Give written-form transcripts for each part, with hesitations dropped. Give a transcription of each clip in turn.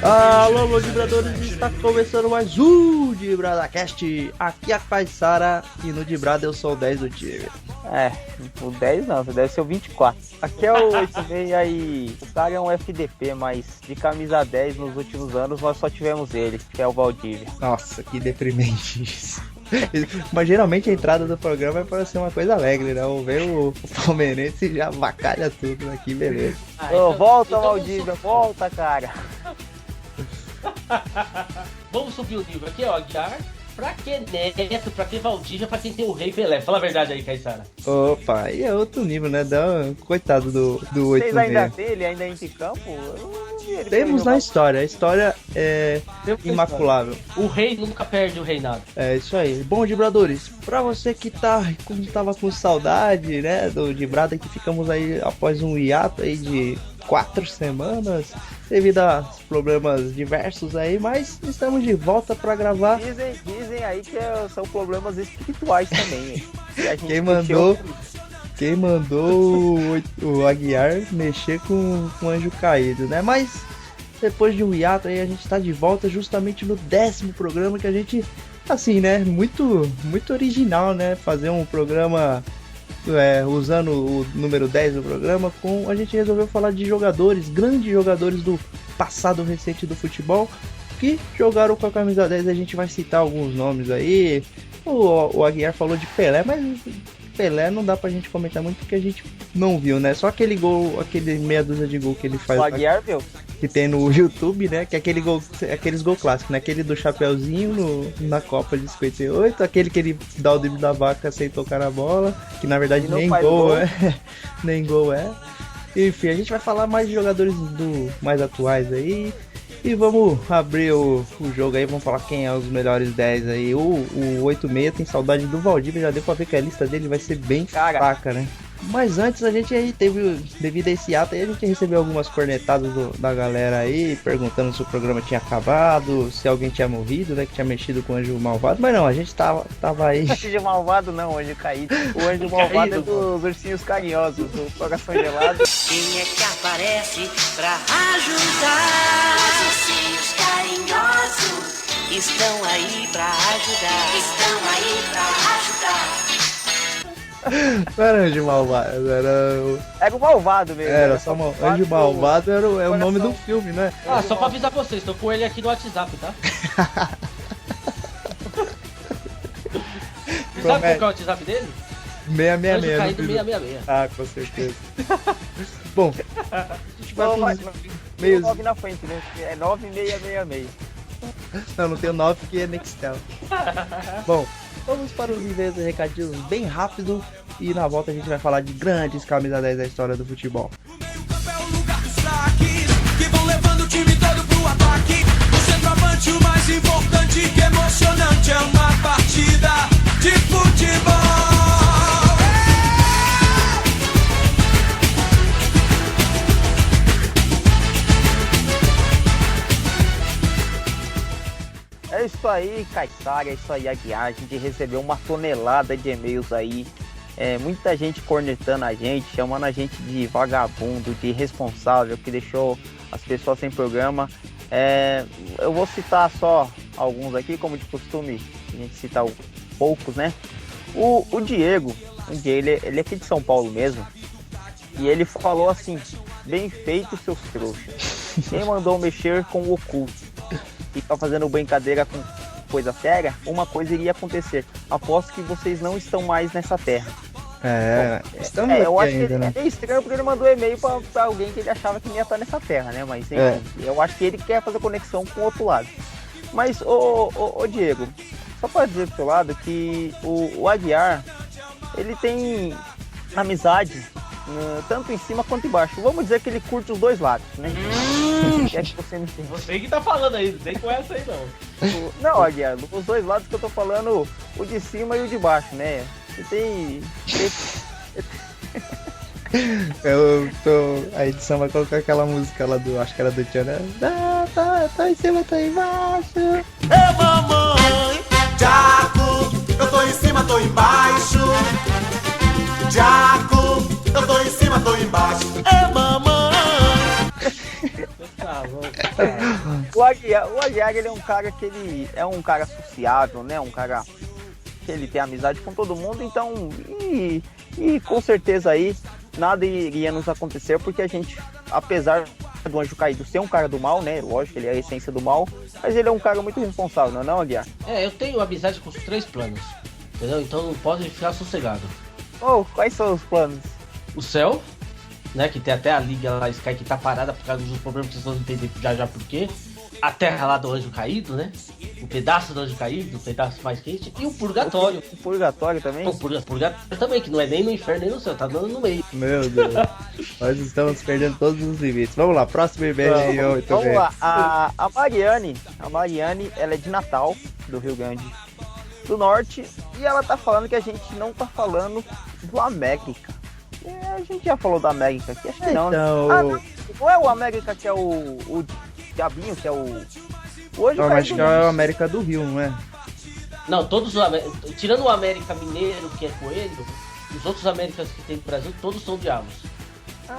Alô, Dibradores, está começando mais um DibradaCast. Aqui é a Caissara e no Dibrada eu sou o 10 do time. O 10 não, você deve ser o 24. Aqui é o 86 e o cara é um FDP, mas de camisa 10 nos últimos anos nós só tivemos ele, que é o Valdívia. Nossa, que deprimente isso. Mas geralmente a entrada do programa é para ser uma coisa alegre, né? Ou ver o palmeirense e já avacalha tudo aqui, beleza. Volta, Valdívia, volta, cara. Vamos subir o nível aqui, ó, Aguiar. Pra que Neto, pra que Valdívia, pra quem tem o Rei Pelé? Fala a verdade aí, Caissara. Opa, aí é outro nível, né? Coitado do 8 Vocês ainda têm ele ainda em campo? Temos na história, a história é imaculável. O rei nunca perde o reinado. É isso aí. Bom, Dibradores, pra você que tava com saudade, né, do Dibrada, que ficamos aí após um hiato aí de 4 semanas, devido a problemas diversos aí, mas estamos de volta pra gravar. Dizem aí que são problemas espirituais também. Quem mandou o Aguiar mexer com o anjo caído, né? Mas depois de um hiato aí a gente tá de volta justamente no 10º programa, que a gente, assim, né, muito original, né? Fazer um programa usando o número 10 do programa, a gente resolveu falar de jogadores, grandes jogadores do passado recente do futebol, que jogaram com a camisa 10. A gente vai citar alguns nomes aí. O Aguiar falou de Pelé, mas Pelé não dá pra gente comentar muito porque a gente não viu, né? Só aquele gol, aquele meia dúzia de gol que ele faz. O Aguiar viu? Que tem no YouTube, né? Que é aqueles gol clássicos, né? Aquele do Chapeuzinho na Copa de 58, aquele que ele dá o drible da vaca sem tocar na bola, que na verdade nem gol é. Nem gol é. Enfim, a gente vai falar mais de jogadores mais atuais aí. E vamos abrir o jogo aí, vamos falar quem é os melhores 10 aí. O 86 tem saudade do Valdívia, já deu pra ver que a lista dele vai ser bem fraca, né? Mas antes a gente aí teve, devido a esse ato aí, a gente recebeu algumas cornetadas da galera aí, perguntando se o programa tinha acabado, se alguém tinha morrido, né, que tinha mexido com o Anjo Malvado, mas não, a gente tava aí. Anjo Malvado não, Anjo Caído. O Anjo Malvado é dos ursinhos carinhosos, do Coração Gelado. Quem é que aparece pra ajudar? Os ursinhos carinhosos estão aí pra ajudar. Estão aí pra ajudar. Não era Anjo Malvado, era o Malvado mesmo. Era só Anjo Malvado, é o nome do filme, né? Ah, só pra avisar vocês, tô com ele aqui no WhatsApp, tá? Sabe qual que é o WhatsApp dele? 666. Anjo Caído 666. Ah, com certeza. Bom, a gente vai pro meio 9 na frente, né? É 9666. Não tem o 9 que é Nextel. Bom, vamos para os níveis de recadinhos bem rápido e na volta a gente vai falar de grandes camisa 10 da história do futebol. É o lugar dos craques que vão levando o time todo pro ataque. O centroavante, o mais importante, que emocionante é uma partida de futebol. É isso aí, Caissara, é isso aí, Aguiar. A gente recebeu uma tonelada de e-mails aí. Muita gente cornetando a gente, chamando a gente de vagabundo, de irresponsável, que deixou as pessoas sem programa. Eu vou citar só alguns aqui, como de costume, a gente cita poucos, né? O Diego, ele é aqui de São Paulo mesmo, e ele falou assim: bem feito, seus trouxas. Quem mandou mexer com o oculto e tá fazendo brincadeira com coisa séria, uma coisa iria acontecer. Aposto que vocês não estão mais nessa terra. Estamos eu acho ainda, que né? é estranho porque ele mandou e-mail pra alguém que ele achava que não ia estar nessa terra, né? Mas enfim, eu acho que ele quer fazer conexão com o outro lado. Mas, ô Diego, só pra dizer do seu lado que o Aguiar, ele tem amizade tanto em cima quanto embaixo. Vamos dizer que ele curte os dois lados, né? É que você me entende. Você que tá falando aí, não vem com essa aí não. Não, Aguiar, os dois lados que eu tô falando, o de cima e o de baixo, né? Você tem... A edição vai colocar aquela música lá do. Acho que era do Tiana. Tá em cima, tá embaixo. Ê mamãe, Jaco, eu tô em cima, tô embaixo. Jaco, eu tô em cima, tô embaixo. Ê mamãe. Tá louco, cara. O Aguiar, ele é um cara que ele é um cara sociável, né? Um cara que ele tem amizade com todo mundo, então, e com certeza aí nada iria nos acontecer, porque a gente, apesar do Anjo Caído ser um cara do mal, né? Lógico, ele é a essência do mal, mas ele é um cara muito responsável, não é não, Aguiar? Eu tenho amizade com os 3 planos, entendeu? Então não pode ficar sossegado. Oh, quais são os planos? O céu, né? Que tem até a liga lá, Sky, que tá parada por causa dos problemas que vocês vão entender já por quê. A terra lá do Anjo Caído, né? Um pedaço do Anjo Caído, um pedaço mais quente. E o Purgatório. O Purgatório também? O Purgatório também, que não é nem no inferno nem no céu, tá dando no meio. Meu Deus. Nós estamos perdendo todos os limites. Vamos lá, próximo e-mail aí, Vamos lá, a Mariane, ela é de Natal, do Rio Grande do Norte, e ela tá falando que a gente não tá falando do América. A gente já falou da América aqui, acho que não, né? Não é o América que é o diabinho, que é o... Hoje não, acho que é o América do Rio, não é? Não, todos os tirando o América Mineiro, que é coelho, os outros Américas que tem no Brasil, todos são diabos.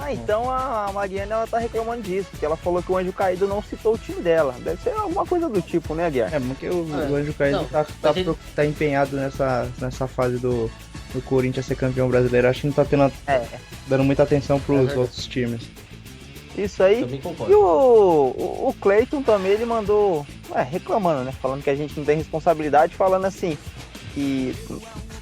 Então a Mariana, ela tá reclamando disso, porque ela falou que o Anjo Caído não citou o time dela. Deve ser alguma coisa do tipo, né, Guiar? Porque o Anjo Caído tá empenhado nessa fase do Corinthians ser campeão brasileiro. Acho que não tá dando muita atenção pros outros times. Isso aí. Também concordo. E o Cleiton também, ele mandou reclamando, né? Falando que a gente não tem responsabilidade, falando assim, que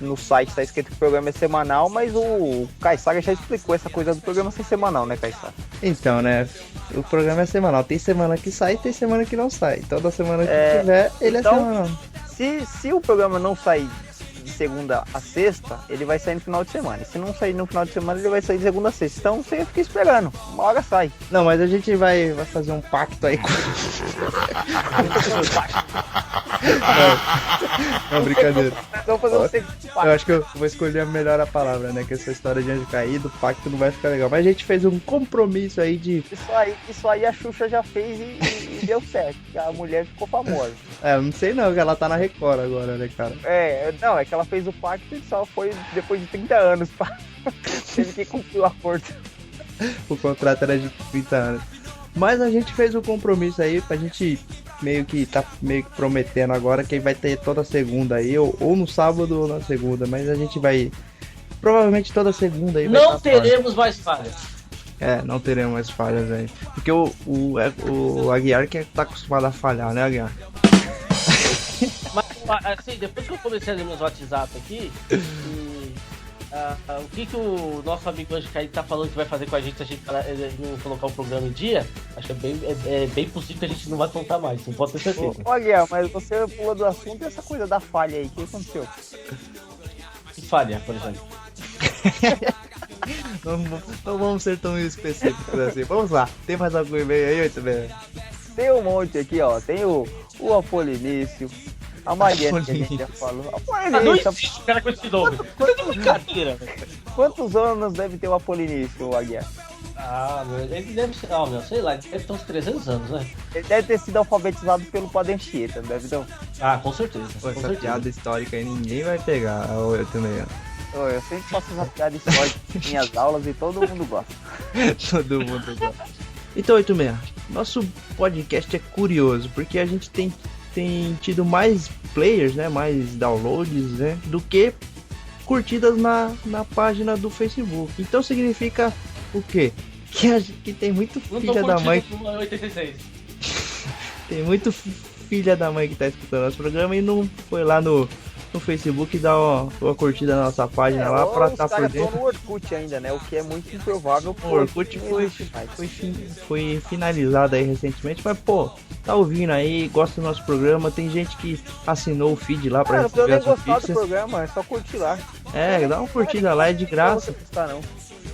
no site tá escrito que o programa é semanal, mas o Caissara já explicou essa coisa do programa ser semanal, né, Caissara? Então, né? O programa é semanal. Tem semana que sai e tem semana que não sai. Toda semana que tiver, ele é semanal. Se o programa não sair de segunda a sexta, ele vai sair no final de semana. E se não sair no final de semana, ele vai sair de segunda a sexta. Então você fica esperando. Uma hora sai. Não, mas a gente vai fazer um pacto aí com... Não, brincadeira. Vamos fazer um pacto. Eu acho que eu vou escolher melhor a palavra, né? Que essa história de Anjo Caído, o pacto não vai ficar legal. Mas a gente fez um compromisso aí de... Isso aí a Xuxa já fez e deu certo. A mulher ficou famosa. Não sei não, que ela tá na Record agora, né, cara? Não, é que ela fez o pacto e só foi depois de 30 anos. Teve que cumprir o acordo. O contrato era de 30 anos. Mas a gente fez um compromisso aí pra gente meio que prometendo agora que vai ter toda segunda aí, ou no sábado ou na segunda, mas a gente vai provavelmente toda segunda aí. Não teremos mais falhas. Não teremos mais falhas aí. Porque o Aguiar que tá acostumado a falhar, né, Aguiar? Mas assim, depois que eu comecei a ler meus WhatsApp aqui, o que o nosso amigo Anjo Caído tá falando que vai fazer com a gente se a gente não colocar o programa em dia, acho que é bem possível que a gente não vai contar mais, não pode ter certeza. Olha, mas você pulou do assunto e essa coisa da falha aí, o que aconteceu? Que falha, por exemplo? Não vamos ser tão específicos assim. Vamos lá, tem mais algum e-mail aí, 86? Tem um monte aqui, ó. Tem o Apolinício, a Mariana que a gente já falou. Não existe o cara com esse nome. Quanto brincadeira, velho. Quantos anos deve ter o Apolinício, Aguiar? Ele deve ser, sei lá, ele deve ter uns 300 anos, né? Ele deve ter sido alfabetizado pelo Padre Anchieta, deve ter. Com certeza. Essa piada histórica aí ninguém vai pegar, eu também. Eu sempre faço essa piada histórica em minhas aulas e todo mundo gosta. Todo mundo gosta. Então, 86, nosso podcast é curioso, porque a gente tem tido mais players, né, mais downloads, né, do que curtidas na página do Facebook. Então significa o quê? Que tem muito filha da mãe. 86. Tem muito filha da mãe que tá escutando nosso programa e não foi lá no Facebook dar uma curtida na nossa página lá pra estar por dentro. Os caras no Orkut ainda, né? O que é muito improvável. O Orkut foi finalizado aí recentemente, mas tá ouvindo aí, gosta do nosso programa, tem gente que assinou o feed lá pra receber as notícias. Não gostar do programa, é só curtir lá. Dá uma curtida lá, é de graça. Não.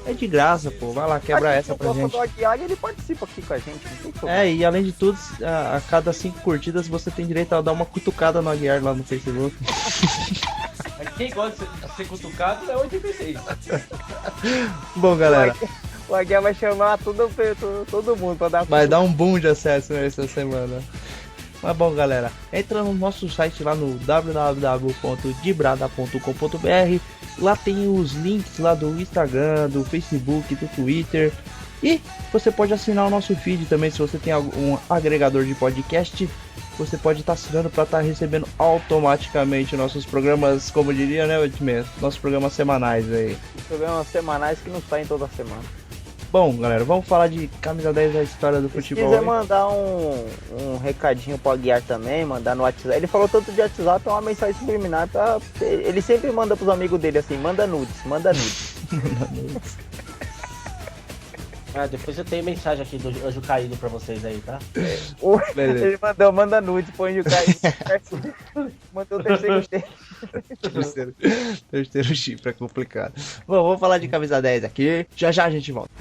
É de graça, vai lá, quebra essa pra gente. Do Aguiar, ele participa aqui com a gente. E além de tudo, a cada 5 curtidas você tem direito a dar uma cutucada no Aguiar lá no Facebook. quem gosta de ser cutucado é 86. Bom, galera, O Aguiar vai chamar todo mundo pra dar. vai dar um boom de acesso nessa semana. Mas bom, galera, entra no nosso site lá no www.dibrada.com.br. Lá tem os links lá do Instagram, do Facebook, do Twitter. E você pode assinar o nosso feed também. Se você tem algum agregador de podcast, você pode estar assinando para estar recebendo automaticamente nossos programas, como diria, né, Edmir? Nossos programas semanais aí. Programas semanais que não saem toda semana. Bom, galera, vamos falar de camisa 10 da história do Se futebol. quiser Aí. mandar um recadinho pro Aguiar também, mandar no WhatsApp. Ele falou tanto de WhatsApp, é uma mensagem subliminar. Ele sempre manda pros amigos dele assim, manda nudes. Depois eu tenho mensagem aqui do Anjo Caído pra vocês aí, tá? Beleza. Ele manda nudes, põe o Caio. Mandou o terceiro tempo. Terceiro chifre é complicado. Bom, vamos falar de camisa 10 aqui. Já a gente volta.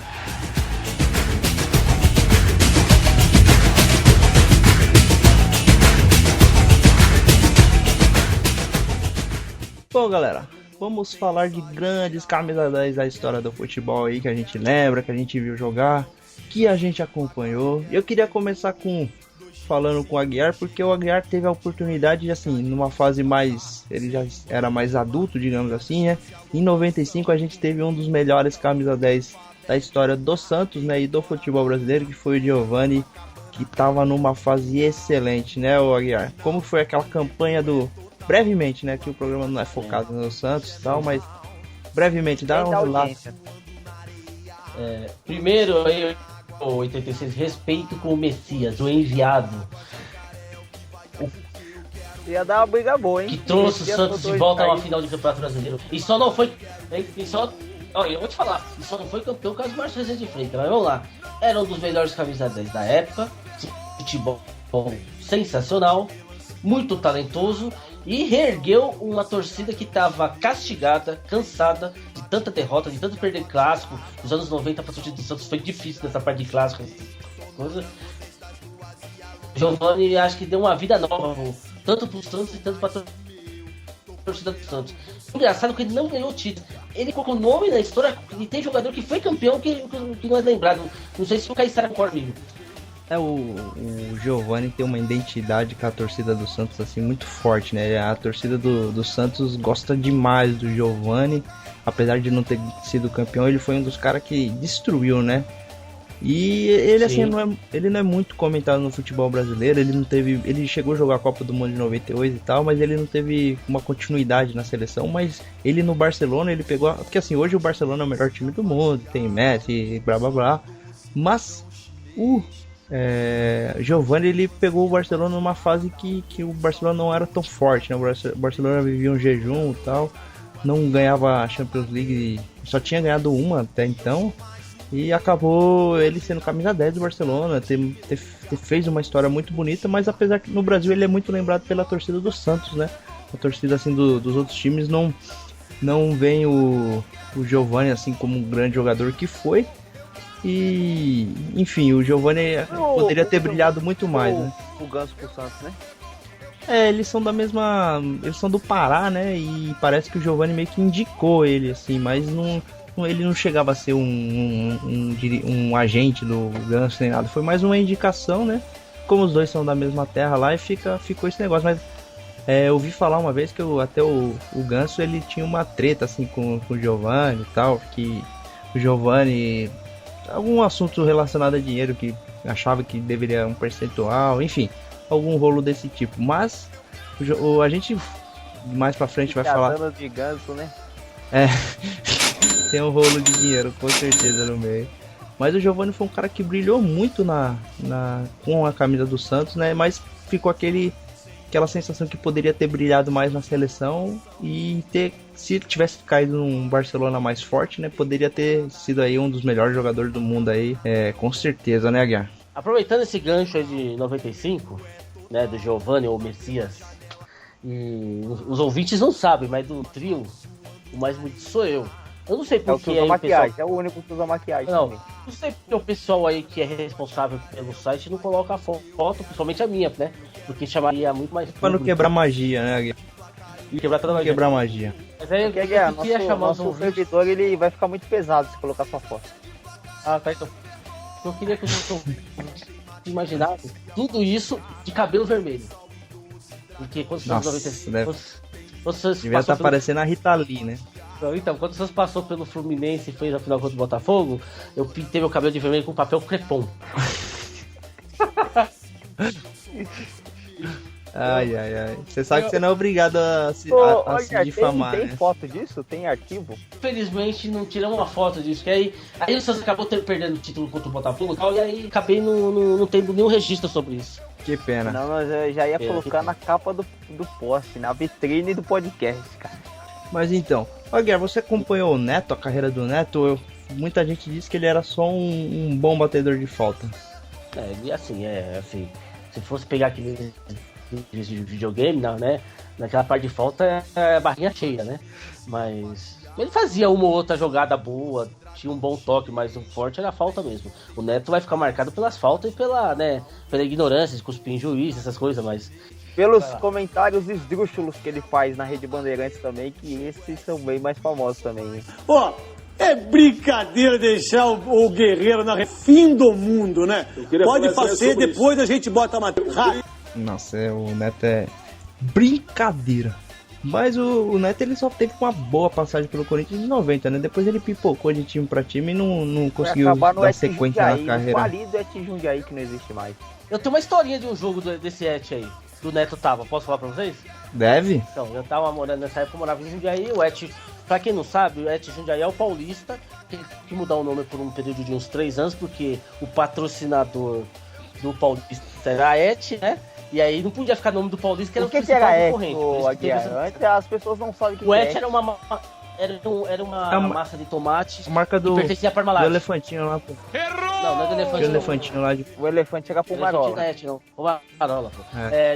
Bom, galera, vamos falar de grandes camisas 10 da história do futebol aí que a gente lembra, que a gente viu jogar, que a gente acompanhou. Eu queria começar falando com o Aguiar, porque o Aguiar teve a oportunidade, assim, numa fase mais... ele já era mais adulto, digamos assim, né? Em 95 a gente teve um dos melhores camisa 10 da história do Santos, né? E do futebol brasileiro, que foi o Giovani, que tava numa fase excelente, né, o Aguiar? Como foi aquela campanha do... brevemente, né? Que o programa não é focado no Santos e tal, mas... brevemente, dá um relato. Primeiro, aí, o 86, respeito com o Messias, o enviado, Ia dar uma briga boa, hein? que trouxe o Santos de volta a uma final de Campeonato Brasileiro. E só não foi... Olha, eu vou te falar, e só não foi campeão por causa do Márcio Rezende de Freitas, mas vamos lá. Era um dos melhores camisas 10 da época, futebol sensacional, muito talentoso, e reergueu uma torcida que estava castigada, cansada de tanta derrota, de tanto perder clássico. Nos anos 90 para a torcida do Santos foi difícil nessa parte de clássico. Giovani acho que deu uma vida nova, tanto para o Santos e tanto para a torcida do Santos. Engraçado que ele não ganhou o título. Ele colocou o nome na história e tem jogador que foi campeão que não é lembrado. Não sei se o Caissara concorda comigo. O Giovani tem uma identidade com a torcida do Santos assim muito forte, né? A torcida do Santos gosta demais do Giovani, apesar de não ter sido campeão, ele foi um dos caras que destruiu, né? E ele assim ele não é muito comentado no futebol brasileiro, ele chegou a jogar a Copa do Mundo de 98 e tal, mas ele não teve uma continuidade na seleção, mas ele no Barcelona, ele pegou, porque assim, hoje o Barcelona é o melhor time do mundo, tem Messi, blá blá blá, mas o Giovani, ele pegou o Barcelona numa fase que o Barcelona não era tão forte, né? O Barcelona vivia um jejum e tal, não ganhava a Champions League, só tinha ganhado uma até então, e acabou ele sendo camisa 10 do Barcelona, fez uma história muito bonita, mas apesar que no Brasil ele é muito lembrado pela torcida do Santos, né? A torcida assim dos outros times não vem o Giovani assim como um grande jogador que foi. E, enfim, o Giovani poderia ter brilhado muito mais, né? O Ganso pro Santos, né? Eles são eles são do Pará, né? E parece que o Giovani meio que indicou ele, assim, mas ele não chegava a ser um agente do Ganso nem nada. Foi mais uma indicação, né? Como os dois são da mesma terra lá, e ficou esse negócio. Mas eu ouvi falar uma vez que até o Ganso, ele tinha uma treta, assim, com o Giovani e tal, que o Giovani... algum assunto relacionado a dinheiro, que achava que deveria um percentual, enfim, algum rolo desse tipo. Mas a gente mais pra frente vai falar de Ganso, né? Tem um rolo de dinheiro com certeza no meio. Mas o Giovani foi um cara que brilhou muito com a camisa do Santos, né? Mas ficou aquela sensação que poderia ter brilhado mais na seleção e se tivesse caído num Barcelona mais forte, né, poderia ter sido aí um dos melhores jogadores do mundo aí, com certeza, né, Aguiar? Aproveitando esse gancho aí de 95, né, do Giovani ou Messias, e os ouvintes não sabem, mas do trio, o mais bonito sou eu. Eu não sei por que usa maquiagem, pessoal... é o único que usa maquiagem. Não, também. não sei porque o pessoal aí que é responsável pelo site não coloca a foto, principalmente a minha, né? Porque chamaria muito mais... Pra não quebrar magia, né, Aguiar? E quebrar toda a magia. Quebrar magia. Mas aí Porque, eu Guerra, queria chamar os nosso ouvintes. servidor ele vai ficar muito pesado se colocar sua foto. Ah, tá, então. Eu queria que os imaginassem tudo isso de cabelo vermelho. Porque quando os anos Nossa, 95. deve- Quando você Devia estar passou pelo... parecendo a Rita Lee, né? Então, quando você passou pelo Fluminense e fez a final contra o Botafogo, eu pintei meu cabelo de vermelho com papel crepom. Ai, ai, ai. Você sabe que você não é obrigado a se Olha, difamar, tem né? foto disso? Tem arquivo? Infelizmente não tiramos uma foto disso, que aí o Santos acabou perdendo o título contra o Botafogo e tal, e aí acabei não tendo nenhum registro sobre isso. Que pena. Não, mas eu já ia É, colocar na capa do post, na vitrine do podcast, cara. Mas então, ó, Guerra, você acompanhou o Neto, a carreira do Neto? Muita gente disse que ele era só um bom batedor de falta. E assim, se fosse pegar aquele de videogame, não, né? Naquela parte de falta é barrinha cheia, né? Mas ele fazia uma ou outra jogada boa, tinha um bom toque, mas o forte era a falta mesmo. O Neto vai ficar marcado pelas faltas e pela ignorância, de cuspir em juiz, essas coisas, mas... Pelos comentários esdrúxulos que ele faz na Rede Bandeirantes também, que esses são bem mais famosos também, hein? Ó, é brincadeira deixar o Guerreiro na fim do mundo, né? Pode fazer, depois a gente bota a matéria. Nossa, o Neto é brincadeira. Mas o Neto ele só teve uma boa passagem pelo Corinthians em 90, né? Depois ele pipocou de time pra time e não conseguiu dar sequência na carreira. O falido Et Jundiaí que não existe mais. Eu tenho uma historinha de um jogo desse Et aí, que o Neto tava, posso falar pra vocês? Deve? Então, eu tava morando nessa época, eu morava em Jundiaí, o Et, pra quem não sabe, o Et Jundiaí é o paulista, que teve que mudar o nome por um período de uns 3 anos, porque o patrocinador do paulista era a Et, né? E aí não podia ficar o nome do paulista, que era O que principal era Et, concorrente. Por isso que teve essa- Antes as pessoas não sabem o que O é Et era uma massa de tomate A marca que do pertencia à Parmalat. elefantinho lá, pô. Não é do elefante. Aquele não. elefantinho lá de... O elefante era pro Marola. Não é Et, não. O Marola, pô.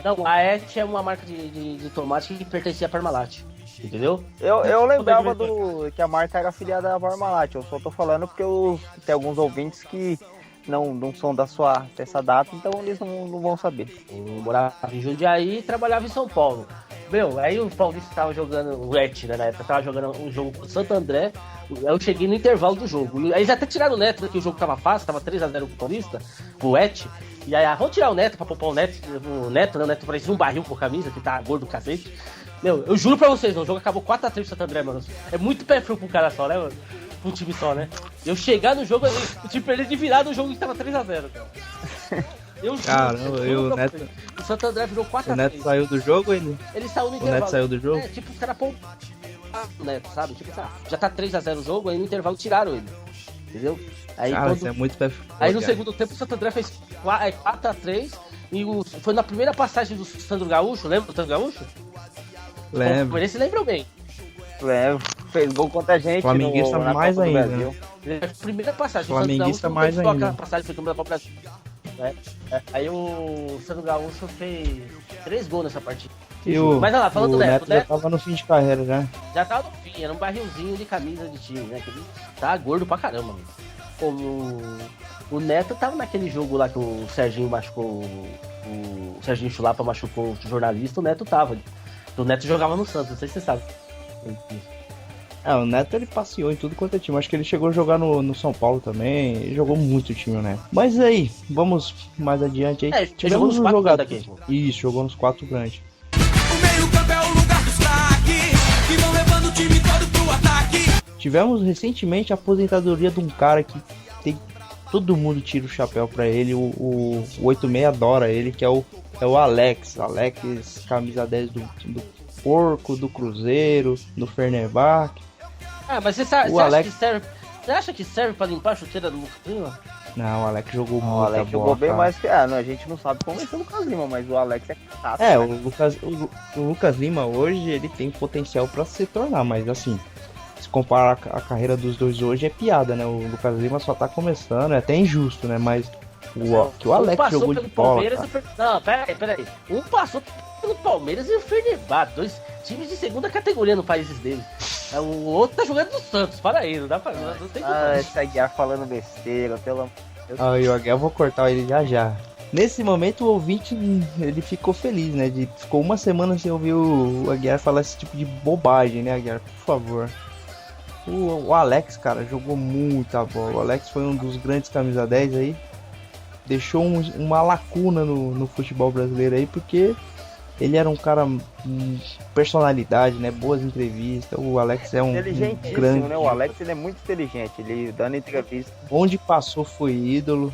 Não, a Et é uma marca de tomate que pertencia à Parmalat. Entendeu? Eu lembrava que a marca era afiliada à Parmalat. Eu só tô falando porque tem alguns ouvintes que não são dessa data, então eles não vão saber. Eu morava em Jundiaí e trabalhava em São Paulo. Aí o Paulista tava jogando, o Et, né, na época, tava jogando um jogo com o Santo André. Aí eu cheguei no intervalo do jogo. Aí eles até tiraram o Neto, que o jogo tava fácil, tava 3x0 pro Paulista, pro Et. E aí, vamos tirar o Neto pra poupar o Neto, né? O Neto parecia um barril com camisa, que tá gordo do cacete. Eu juro pra vocês, o jogo acabou 4x3 pro Santo André, mano. É muito pé frio pra um cara só, né, mano? Pra um time só, né? Eu chegar no jogo, o time perdeu de virada, o jogo estava 3x0, cara. Eu juro. Caramba, eu o Neto... O Santo André virou 4x3. O Neto saiu do jogo, ele saiu no O intervalo. Neto saiu do jogo? Tipo, os caras o Neto, sabe? Tipo, já tá 3x0 o jogo, aí no intervalo tiraram ele. Entendeu? Aí, Cara, isso é muito pé frio, aí no cara. segundo tempo o Santo André fez 4x3 e foi na primeira passagem do Sandro Gaúcho, lembra do Sandro Gaúcho? Lembro. Eles se lembram bem. Fez gol contra a gente. Flamenguista na mais Copa do ainda, Brasil. Primeira passagem. Flamenguista o Sandro Gaúcho mais conquistou ainda. aquela passagem, foi campeão da Copa Brasil. Aí o Sandro Gaúcho fez 3 gols nessa partida. E Mas olha lá, falando o do Neto Neto, já tava no fim de carreira, já. já tava no fim, era um barrilzinho de camisa de time, né? Que ele tá gordo pra caramba, mano. O Neto tava naquele jogo lá que o Serginho machucou, o Serginho Chulapa machucou o jornalista, o Neto tava. O Neto jogava no Santos, não sei se você sabe. O Neto ele passeou em tudo quanto é time. Acho que ele chegou a jogar no São Paulo também. Ele jogou muito time, o Neto. Mas aí, vamos mais adiante aí. Ele jogou nos 4 jogador. daqui, pô. Isso, jogou nos 4 grandes. O meio-campo é o lugar dos craques que vão levando o time todo pro ataque. Tivemos recentemente a aposentadoria de um cara que todo mundo tira o chapéu pra ele. O 86 adora ele, que é o Alex. Alex, camisa 10 do Porco, do Cruzeiro, do Fenerbahçe. Mas você acha que serve pra limpar a chuteira do Lucas Lima? Não, o Alex jogou O muito. Alex jogou bem mais que. A gente não sabe como é o Lucas Lima, mas o Alex é chato. O Lucas Lima hoje ele tem potencial pra se tornar, mas assim, se comparar a carreira dos dois hoje é piada, né? O Lucas Lima só tá começando, é até injusto, né? Mas o Alex jogou de bola, cara. Não, peraí. Um passou pelo Palmeiras e o Fenerbahçe, 2 times de segunda categoria no país deles. O outro tá jogando no Santos, para aí, não dá pra... Não tem como. Esse Aguiar falando besteira, pelo amor de Deus. Aí, o Aguiar, eu vou cortar ele já. Nesse momento o ouvinte, ele ficou feliz, né? Ficou uma semana sem ouvir o Aguiar falar esse tipo de bobagem, né, Aguiar? Por favor. O Alex, cara, jogou muita bola. O Alex foi um dos grandes camisa 10 aí. Deixou uma lacuna no futebol brasileiro aí, porque ele era um cara personalidade, né? Boas entrevistas. O Alex é um grande, né? O Alex, ele é muito inteligente. Ele dando entrevista. Onde passou foi ídolo.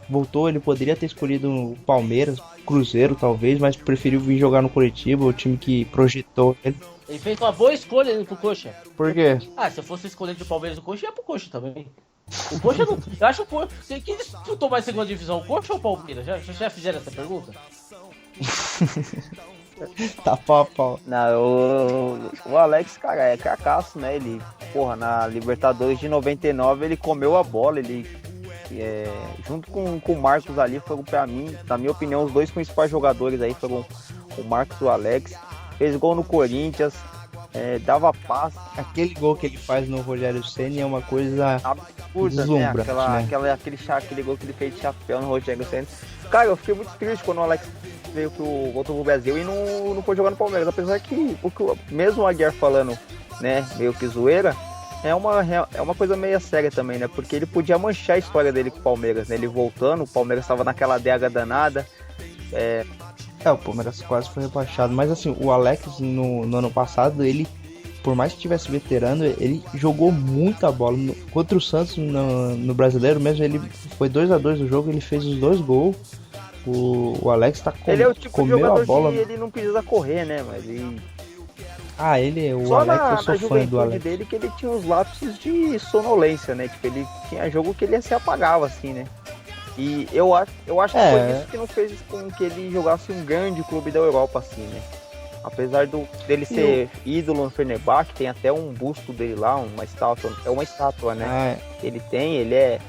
Voltou, ele poderia ter escolhido o Palmeiras, Cruzeiro talvez, mas preferiu vir jogar no Curitiba, o time que projetou ele. Ele fez uma boa escolha indo pro Coxa. Por quê? Se eu fosse escolher de Palmeiras do Coxa, ia pro Coxa também. O Coxa não. Eu acho o Coxa. Quem disputou mais segunda divisão, o Coxa ou o Palmeiras? Já fizeram essa pergunta? Tá pau a pau. Não, o Alex, cara, é cracaço, né? Ele, na Libertadores de 99, ele comeu a bola, ele. Junto com o Marcos ali, foram pra mim, na minha opinião, os dois principais jogadores aí foram o Marcos e o Alex. Fez gol no Corinthians, dava passe. Aquele gol que ele faz no Rogério Ceni é uma coisa absurda, né? Aquele gol que ele fez de chapéu no Rogério Ceni. Cara, eu fiquei muito triste quando o Alex veio voltou pro Brasil e não foi jogar no Palmeiras. Apesar que, mesmo o Aguiar falando, né, meio que zoeira, é uma coisa meio séria também, né? Porque ele podia manchar a história dele com o Palmeiras, né? Ele voltando, o Palmeiras estava naquela adega danada. O Palmeiras quase foi rebaixado. Mas assim, o Alex no ano passado, ele, por mais que tivesse veterano, ele jogou muita bola. Contra o Santos no Brasileiro mesmo, ele foi 2-2 o jogo, ele fez os 2 gols. O Alex ele é o tipo de jogador a bola. Que ele não precisa correr, né? Mas ele... o Alex, eu sou fã do Alex. Dele que ele tinha uns lapsos de sonolência, né? Tipo, ele tinha jogo que ele se apagava, assim, né? E eu acho que foi isso que não fez com que ele jogasse um grande clube da Europa, assim, né? Apesar dele ser ídolo no Fenerbahçe, tem até um busto dele lá, uma estátua, né? Ele é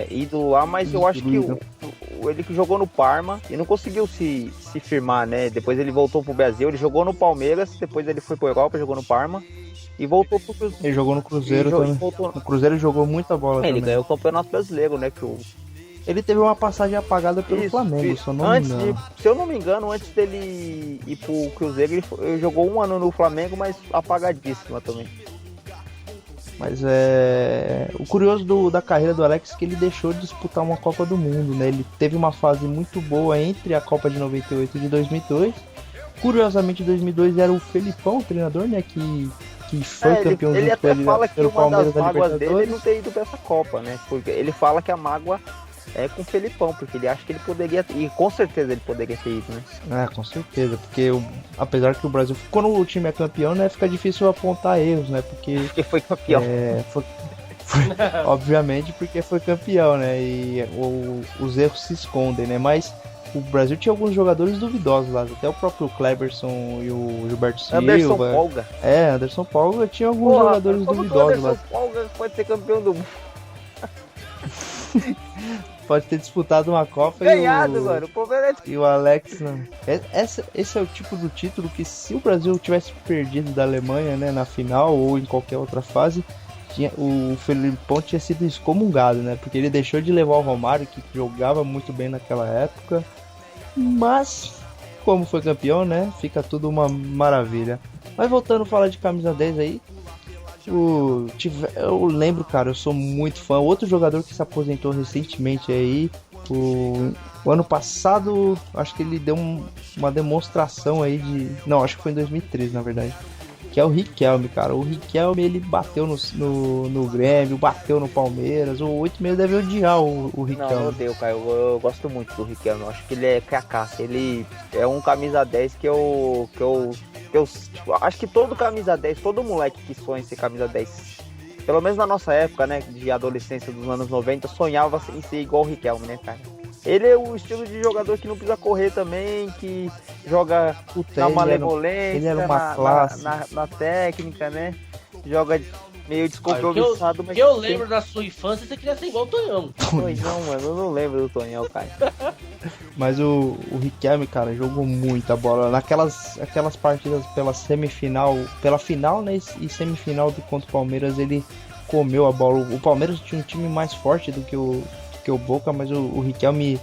ídolo lá, mas eu acho que ele que jogou no Parma e não conseguiu se firmar, né? Depois ele voltou pro Brasil, ele jogou no Palmeiras, depois ele foi pro Europa, jogou no Parma e voltou pro Cruzeiro. Ele jogou no Cruzeiro também. No Cruzeiro ele jogou muita bola também. Ele ganhou o Campeonato Brasileiro, né? Ele teve uma passagem apagada pelo Flamengo, se eu não me engano. Se eu não me engano, antes dele ir pro Cruzeiro, ele jogou 1 ano no Flamengo, mas apagadíssima também. Mas o curioso da carreira do Alex é que ele deixou de disputar uma Copa do Mundo, né? Ele teve uma fase muito boa entre a Copa de 98 e de 2002. Curiosamente, em 2002 era o Felipão, o treinador, né? Que foi campeão ele até fala que uma das mágoas dele é não ter ter ido pra essa Copa, né? Porque ele fala que a mágoa é com o Felipão, porque ele acha que ele poderia, e com certeza ele poderia ter ido, né? Com certeza, porque apesar que o Brasil, quando o time é campeão, né, fica difícil apontar erros, né? Porque foi campeão. Obviamente porque foi campeão, né? E os erros se escondem, né? Mas o Brasil tinha alguns jogadores duvidosos lá, até o próprio Cleberson e o Gilberto Silva. Anderson Polga. Anderson Polga tinha alguns jogadores duvidosos lá. Anderson Polga pode ser campeão do mundo. Pode ter disputado uma Copa mano. E o Alex não. Esse é o tipo do título que, se o Brasil tivesse perdido da Alemanha, né, na final ou em qualquer outra fase, o Felipão tinha sido excomungado, né? Porque ele deixou de levar o Romário, que jogava muito bem naquela época. Mas, como foi campeão, né? Fica tudo uma maravilha. Mas voltando a falar de camisa 10 aí, eu lembro, cara, eu sou muito fã. Outro jogador que se aposentou recentemente aí, o ano passado, acho que ele deu uma demonstração aí não, acho que foi em 2013, na verdade, que é o Riquelme, cara. O Riquelme, ele bateu no Grêmio, bateu no Palmeiras. O 86 deve odiar o Riquelme. Não, eu odeio, cara. Eu gosto muito do Riquelme. Eu acho que ele é cracaço. Ele é um camisa 10 que eu tipo, acho que todo camisa 10, todo moleque que sonha em ser camisa 10, pelo menos na nossa época, né, de adolescência dos anos 90, sonhava em ser igual o Riquelme, né, cara? Ele é o estilo de jogador que não precisa correr também, que joga na malemolência, ele era uma classe. Na técnica, né? Joga meio descompromissado. Mas eu lembro da sua infância, você queria ser igual o Tonhão. Não, mano, eu não lembro do Tonhão, cara. Mas o Riquelme, cara, jogou muita bola. Aquelas partidas pela final, né, e semifinal contra o Palmeiras, ele comeu a bola. O Palmeiras tinha um time mais forte do que que o Boca, mas o Riquelme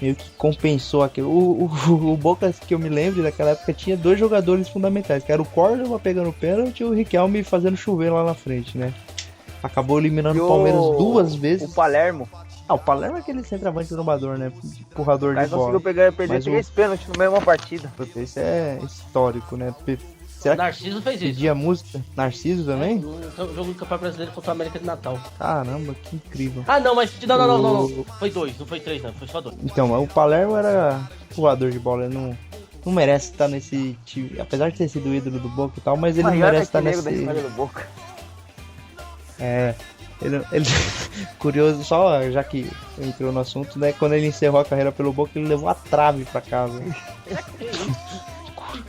meio que compensou aquilo. O Boca, que eu me lembro daquela época, tinha 2 jogadores fundamentais, que era o Córdoba pegando pênalti e o Riquelme fazendo chover lá na frente, né? Acabou eliminando o Palmeiras 2 vezes. O Palermo. O Palermo é aquele centroavante trombador, né? Empurrador de bola. Conseguiu perder 3 pênaltis na mesma partida. Esse é histórico, né? Será que Narciso fez isso. pedia música? Narciso também? No jogo do Campeonato Brasileiro contra o América de Natal. Caramba, que incrível. Ah, não, mas não. Foi 2, não foi 3, não. Foi só 2. Então, o Palermo era voador de bola. Ele não merece estar nesse time. Apesar de ter sido o ídolo do Boca e tal, mas ele não merece estar nesse... da história do Boca. Ele curioso, só já que entrou no assunto, né? Quando ele encerrou a carreira pelo Boca, ele levou a trave pra casa.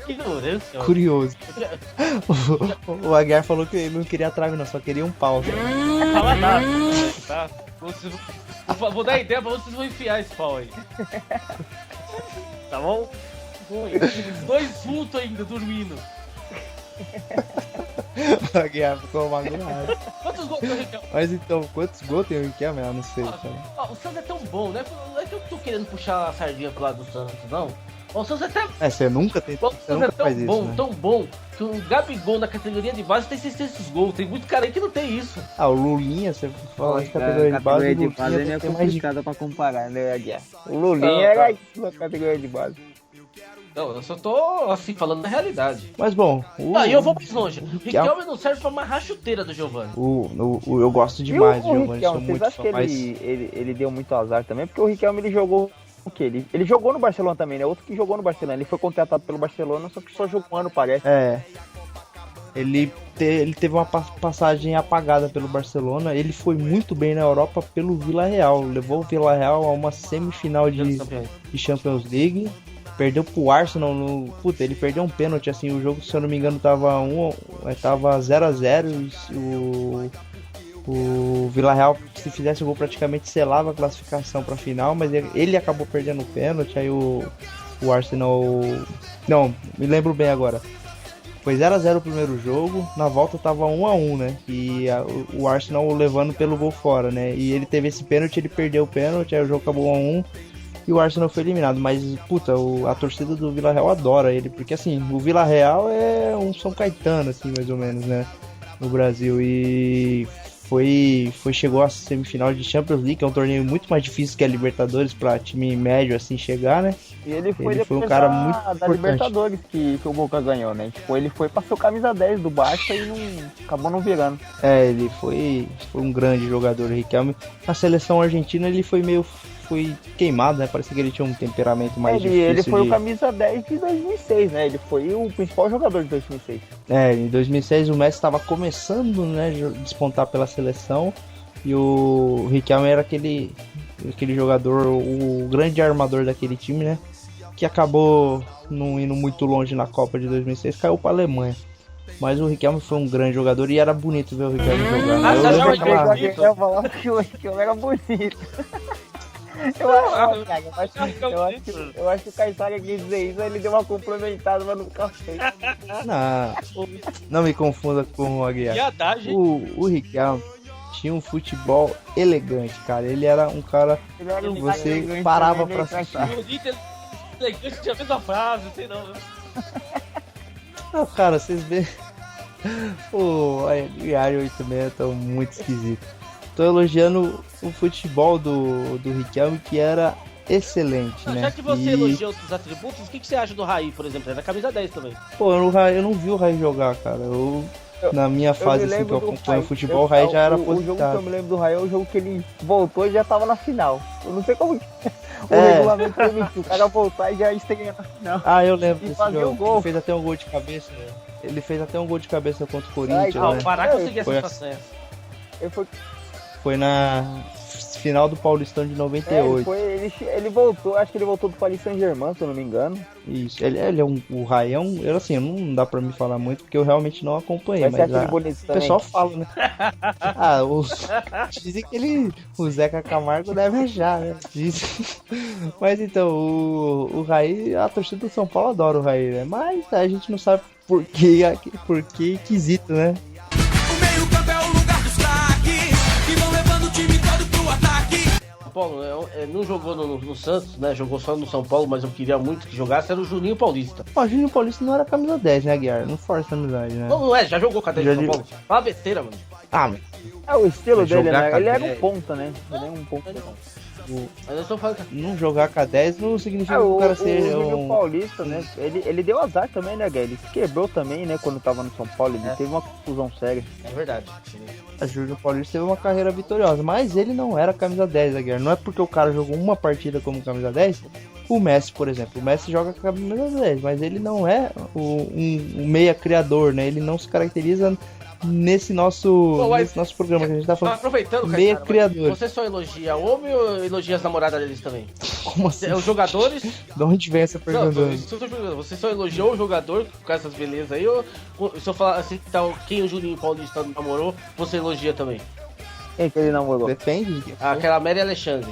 Que ignorância. Curioso. O Aguiar falou que ele não queria a trave, não, só queria um pau. Fala nada, tá? Vou dar ideia pra vocês vão enfiar esse pau aí. Tá bom? 2 vultos ainda dormindo. O Aguiar ficou magoado. Quantos gols tem o Riquelme? Mas então, quantos gols tem o Riquelme? Eu não sei, cara. O Santos é tão bom, né? Não é que eu tô querendo puxar a sardinha pro lado do Santos, não. O Santos é até... Você nunca tem. O Santos é tão bom, que o Gabigol na categoria de base tem 600 gols. Tem muito cara aí que não tem isso. O Lulinha, você fala de categoria de base, o Lulinha é tem mais de... complicado pra comparar, né, Aguiar? O Lulinha era isso na categoria de base. Não, eu só tô, assim, falando da realidade. Mas bom... E eu vou mais longe. Riquelme não serve pra amarrar a chuteira do Giovani. Eu gosto demais do Giovani, sou Vocês muito acham fã, que ele deu muito azar também? Porque o Riquelme, ele jogou o quê? Ele jogou no Barcelona também, né? Outro que jogou no Barcelona. Ele foi contratado pelo Barcelona, só que só jogou um ano, parece. Ele teve uma passagem apagada pelo Barcelona. Ele foi muito bem na Europa pelo Villarreal. Levou o Villarreal a uma semifinal de Champions League. Perdeu pro Arsenal ele perdeu um pênalti, assim, o jogo, se eu não me engano, tava 0-0 e o Villarreal, se fizesse o gol, praticamente selava a classificação pra final, mas ele acabou perdendo o pênalti, aí o Arsenal... Não, me lembro bem agora. Foi 0-0 o primeiro jogo, na volta tava 1-1, né? E o Arsenal levando pelo gol fora, né? E ele teve esse pênalti, ele perdeu o pênalti, aí o jogo acabou 1-1. E o Arsenal foi eliminado, mas, a torcida do Villarreal adora ele, porque, assim, o Villarreal é um São Caetano, assim, mais ou menos, né, no Brasil, e chegou à semifinal de Champions League, que é um torneio muito mais difícil que a Libertadores, pra time médio, assim, chegar, né. E ele foi um cara muito da importante. Libertadores que o Boca ganhou, né, tipo, ele foi pra ser o camisa 10 do Barça e acabou não virando. Ele foi um grande jogador, o Riquelme. Na seleção argentina ele foi queimado, né? Parece que ele tinha um temperamento mais difícil. Ele foi o camisa 10 de 2006, né? Ele foi o principal jogador de 2006. Em 2006 o Messi estava começando, né, a despontar pela seleção e o Riquelme era aquele jogador, o grande armador daquele time, né? Que acabou não indo muito longe na Copa de 2006, caiu para a Alemanha. Mas o Riquelme foi um grande jogador e era bonito ver o Riquelme jogar. Eu acho que era bonito. Eu acho que o Caissara quis dizer isso, ele deu uma complementada, mas não ficar feio. Não me confunda com o Aguiar. O Riquelme tinha um futebol elegante, cara. Ele era um cara que você parava pra assistir. Elegante tinha a mesma frase, não sei não. Não, cara, vocês veem. O Aguiar e o 86 estão muito esquisitos. Tô elogiando o futebol do Riquelme, que era excelente, né? Já que você elogiou os atributos, o que você acha do Raí, por exemplo? É da camisa 10 também. Pô, eu não vi o Raí jogar, cara. Na minha fase assim, que eu acompanho o futebol, o Raí já era aposentado. O jogo que eu me lembro do Raí é o jogo que ele voltou e já tava na final. Eu não sei como que o regulamento permitiu o cara voltar e já estreia na final. Eu lembro desse jogo. Ele fez até um gol de cabeça, né? Ele fez até um gol de cabeça contra o Corinthians, né? O Pará conseguiu essa façanha. Foi na final do Paulistão de 98. Ele voltou, acho que ele voltou do Paris Saint-Germain, se eu não me engano. Isso, ele é o Raião, assim, não dá pra me falar muito, porque eu realmente não acompanhei, mas o pessoal fala, né? Dizem que o Zeca Camargo deve achar, né? Mas então, o Raí, a torcida do São Paulo adora o Raí, né? Mas a gente não sabe por que quesito, né? Paulo, não jogou no Santos, né? Jogou só no São Paulo, mas eu queria muito que jogasse, era o Juninho Paulista. O Juninho Paulista não era camisa 10, né, Guiar? Não força a amizade, né? Não, já jogou com a 10 do São Paulo. Fala besteira, mano. Ah, mas... É o estilo dele, né? Ele era é um ponta, né? Ele é um ponta. Mas eu tô falando... Não jogar com a 10 não significa que o o cara seja Juninho Paulista, né? Ele deu azar também, né, Guilherme? Ele se quebrou também, né? Quando tava no São Paulo. Ele teve uma confusão séria. É verdade. O Juninho Paulista teve uma carreira vitoriosa, mas ele não era camisa 10, né, Guilherme? Não é porque o cara jogou uma partida como camisa 10. O Messi, por exemplo. O Messi joga com a camisa 10, mas ele não é um meia criador, né? Ele não se caracteriza nesse nosso programa que a gente tá falando. Aproveitando, meia cara, criador. Você só elogia homem ou elogia as namoradas deles também? Como assim? Os jogadores... De onde vem essa pergunta? Não, você só elogiou o jogador com essas belezas aí, ou se eu falar assim, quem o Juninho Paulista namorou, você elogia também? Quem que ele namorou? Depende. Aquela Mary Alexandre.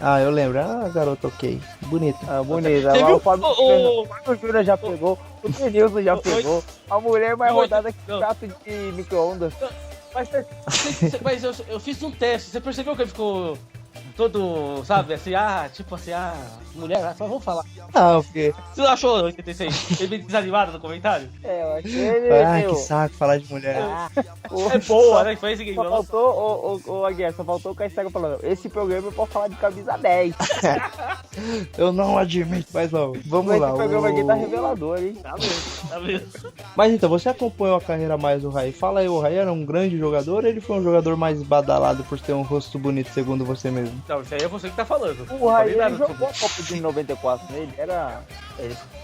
Ah, eu lembro. Ah, garota, ok. Bonita. Ah, bonita. Você Lá viu? o Fábio Júnior já pegou, o Denilson já pegou. A mulher mais rodada que prato de micro-ondas. Mas eu fiz um teste, você percebeu que ele ficou todo, sabe, assim, mulher, só vamos falar. Ah, porque... Você não achou 86? Ele meio desanimado no comentário? Eu achei ele. Ai, que saco falar de mulher. É boa, né? Foi esse que Só faltou, o Aguiar, só faltou o Caetano falando. Esse programa é pra falar de camisa 10. Eu não admito, mas vamos lá. Esse programa aqui tá revelador, hein? Tá vendo? Mas então, você acompanhou a carreira mais do Raí. Fala aí, o Raí era um grande jogador ou ele foi um jogador mais badalado por ter um rosto bonito, segundo você mesmo? Não, isso aí é você que tá falando. O Raí jogou a Copa de 94, né?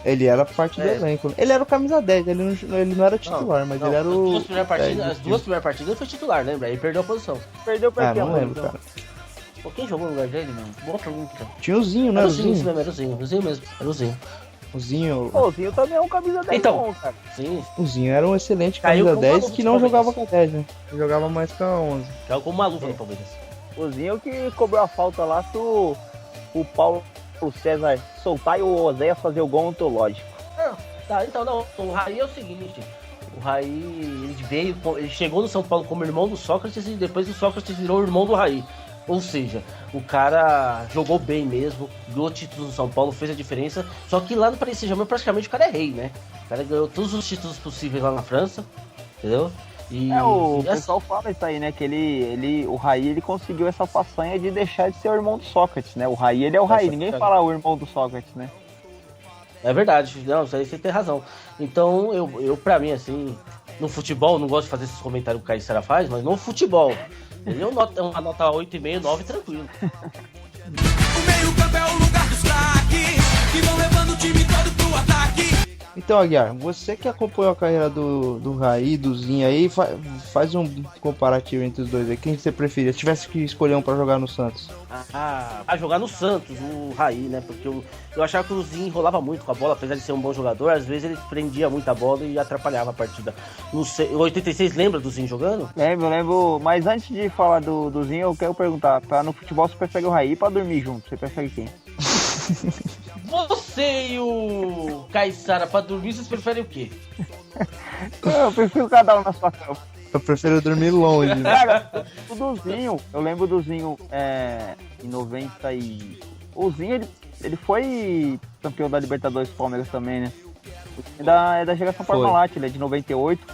Ele era parte do elenco. Ele era o camisa 10, ele não era titular, mas ele era o... As duas primeiras partidas ele foi titular, lembra? Aí perdeu a posição. Perdeu pra quem? Não lembro, cara. Pô, quem jogou no lugar dele, mano? Boa pergunta. Tinha o Zinho, né? Era o Zinho mesmo, era o Zinho mesmo. Era o Zinho. O Zinho... Pô, o Zinho também é um camisa 10 então, bom, cara. Sim. O Zinho era um excelente Caiu camisa com 10 maluco que de não Palmeiras. jogava com a 10, né? Ele jogava mais com a 11. Caiu como uma luva no Palmeiras. O Zinho que cobrou a falta lá pro Paulo César soltar e o Oséias fazer o gol ontológico. Tá, então não. O Raí é o seguinte. O Raí, ele chegou no São Paulo como irmão do Sócrates e depois o Sócrates virou o irmão do Raí. Ou seja, o cara jogou bem mesmo, ganhou títulos no São Paulo, fez a diferença. Só que lá no Paris Saint-Germain praticamente o cara é rei, né? O cara ganhou todos os títulos possíveis lá na França, entendeu? E o pessoal fala isso aí, né? Que o Raí ele conseguiu essa façanha de deixar de ser o irmão do Sócrates, né? O Raí ele é o Raí, ninguém fala o irmão do Sócrates, né? É verdade, não, isso aí você tem razão. Então, eu pra mim, assim, no futebol, não gosto de fazer esses comentários que o Caissara faz, mas no futebol, ele é uma nota 8,5, 9, tranquilo. O meio-campo é o lugar dos craques que vão levando o time todo pro ataque. Então, Aguiar, você que acompanhou a carreira do Raí, do Zinho aí, faz um comparativo entre os dois aí. Quem você preferia? Se tivesse que escolher um pra jogar no Santos. A jogar no Santos, o Raí, né? Porque eu achava que o Zinho enrolava muito com a bola, apesar de ser um bom jogador, às vezes ele prendia muita bola e atrapalhava a partida. No 86, lembra do Zinho jogando? Lembro, mas antes de falar do Zinho, eu quero perguntar, no futebol você prefere o Raí pra dormir junto? Você prefere quem? Você e o Caissara, pra dormir, vocês preferem o quê? Eu prefiro cada um na sua cama. Eu prefiro dormir longe. Né? Cara, o Duzinho, eu lembro do Zinho em 90 e... O Zinho, ele foi campeão da Libertadores do Palmeiras também, né? É da geração Parmalat, ele é de 98.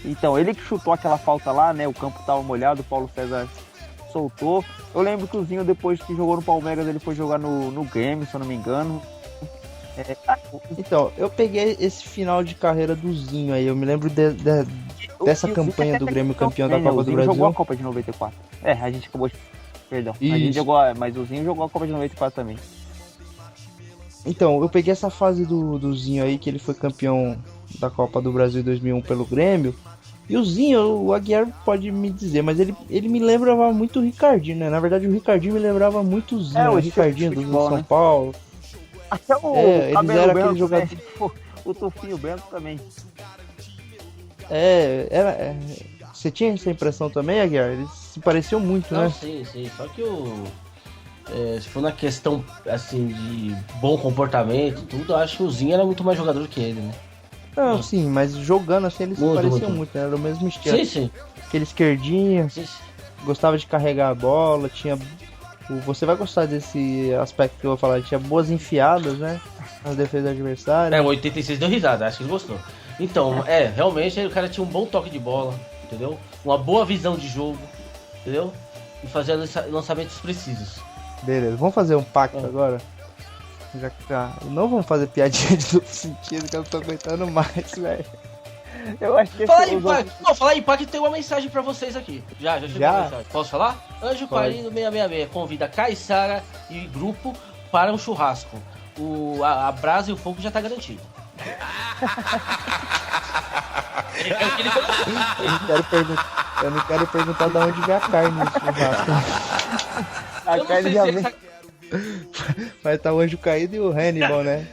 Então, ele que chutou aquela falta lá, né? O campo tava molhado, o Paulo César soltou. Eu lembro que o Zinho, depois que jogou no Palmeiras, ele foi jogar no Grêmio, se eu não me engano. Então, eu peguei esse final de carreira do Zinho aí. Eu me lembro dessa campanha do Grêmio campeão da Copa do Brasil. Jogou a Copa de 94. A gente acabou de... Perdão. A gente jogou, mas o Zinho jogou a Copa de 94 também. Então, eu peguei essa fase do Zinho aí, que ele foi campeão da Copa do Brasil 2001 pelo Grêmio. E o Zinho, o Aguiar pode me dizer, mas ele me lembrava muito o Ricardinho, né? Na verdade, o Ricardinho me lembrava muito o Zinho, o Ricardinho do São Paulo. Até o eles eram aquele jogador... O Tufinho Bento também. Você tinha essa impressão também, Aguiar? Eles se pareciam muito, né? Sim. Só que se for na questão, assim, de bom comportamento e tudo, eu acho que o Zinho era muito mais jogador que ele, né? Não, sim, mas jogando assim eles se pareciam muito, né? Era o mesmo estilo. Sim. Aquele esquerdinho, gostava de carregar a bola, tinha Você vai gostar desse aspecto que eu vou falar. Tinha boas enfiadas, né? Nas defesas adversárias. O 86 deu risada, acho que ele gostou. Então, realmente o cara tinha um bom toque de bola, entendeu? Uma boa visão de jogo, entendeu? E fazia lançamentos precisos. Beleza, vamos fazer um pacto agora? Já que não vamos fazer piadinha de duplo sentido, que eu não tô aguentando mais, velho. Eu acho que Falar em pacto, tem uma mensagem pra vocês aqui. Já chegou a mensagem. Posso falar? Anjo Parino 666 convida Caissara e grupo para um churrasco. A brasa e o fogo já tá garantido. Eu não quero perguntar de onde vem a carne nesse churrasco. A carne já vem. Vai estar o Anjo Caído e o Hannibal, né?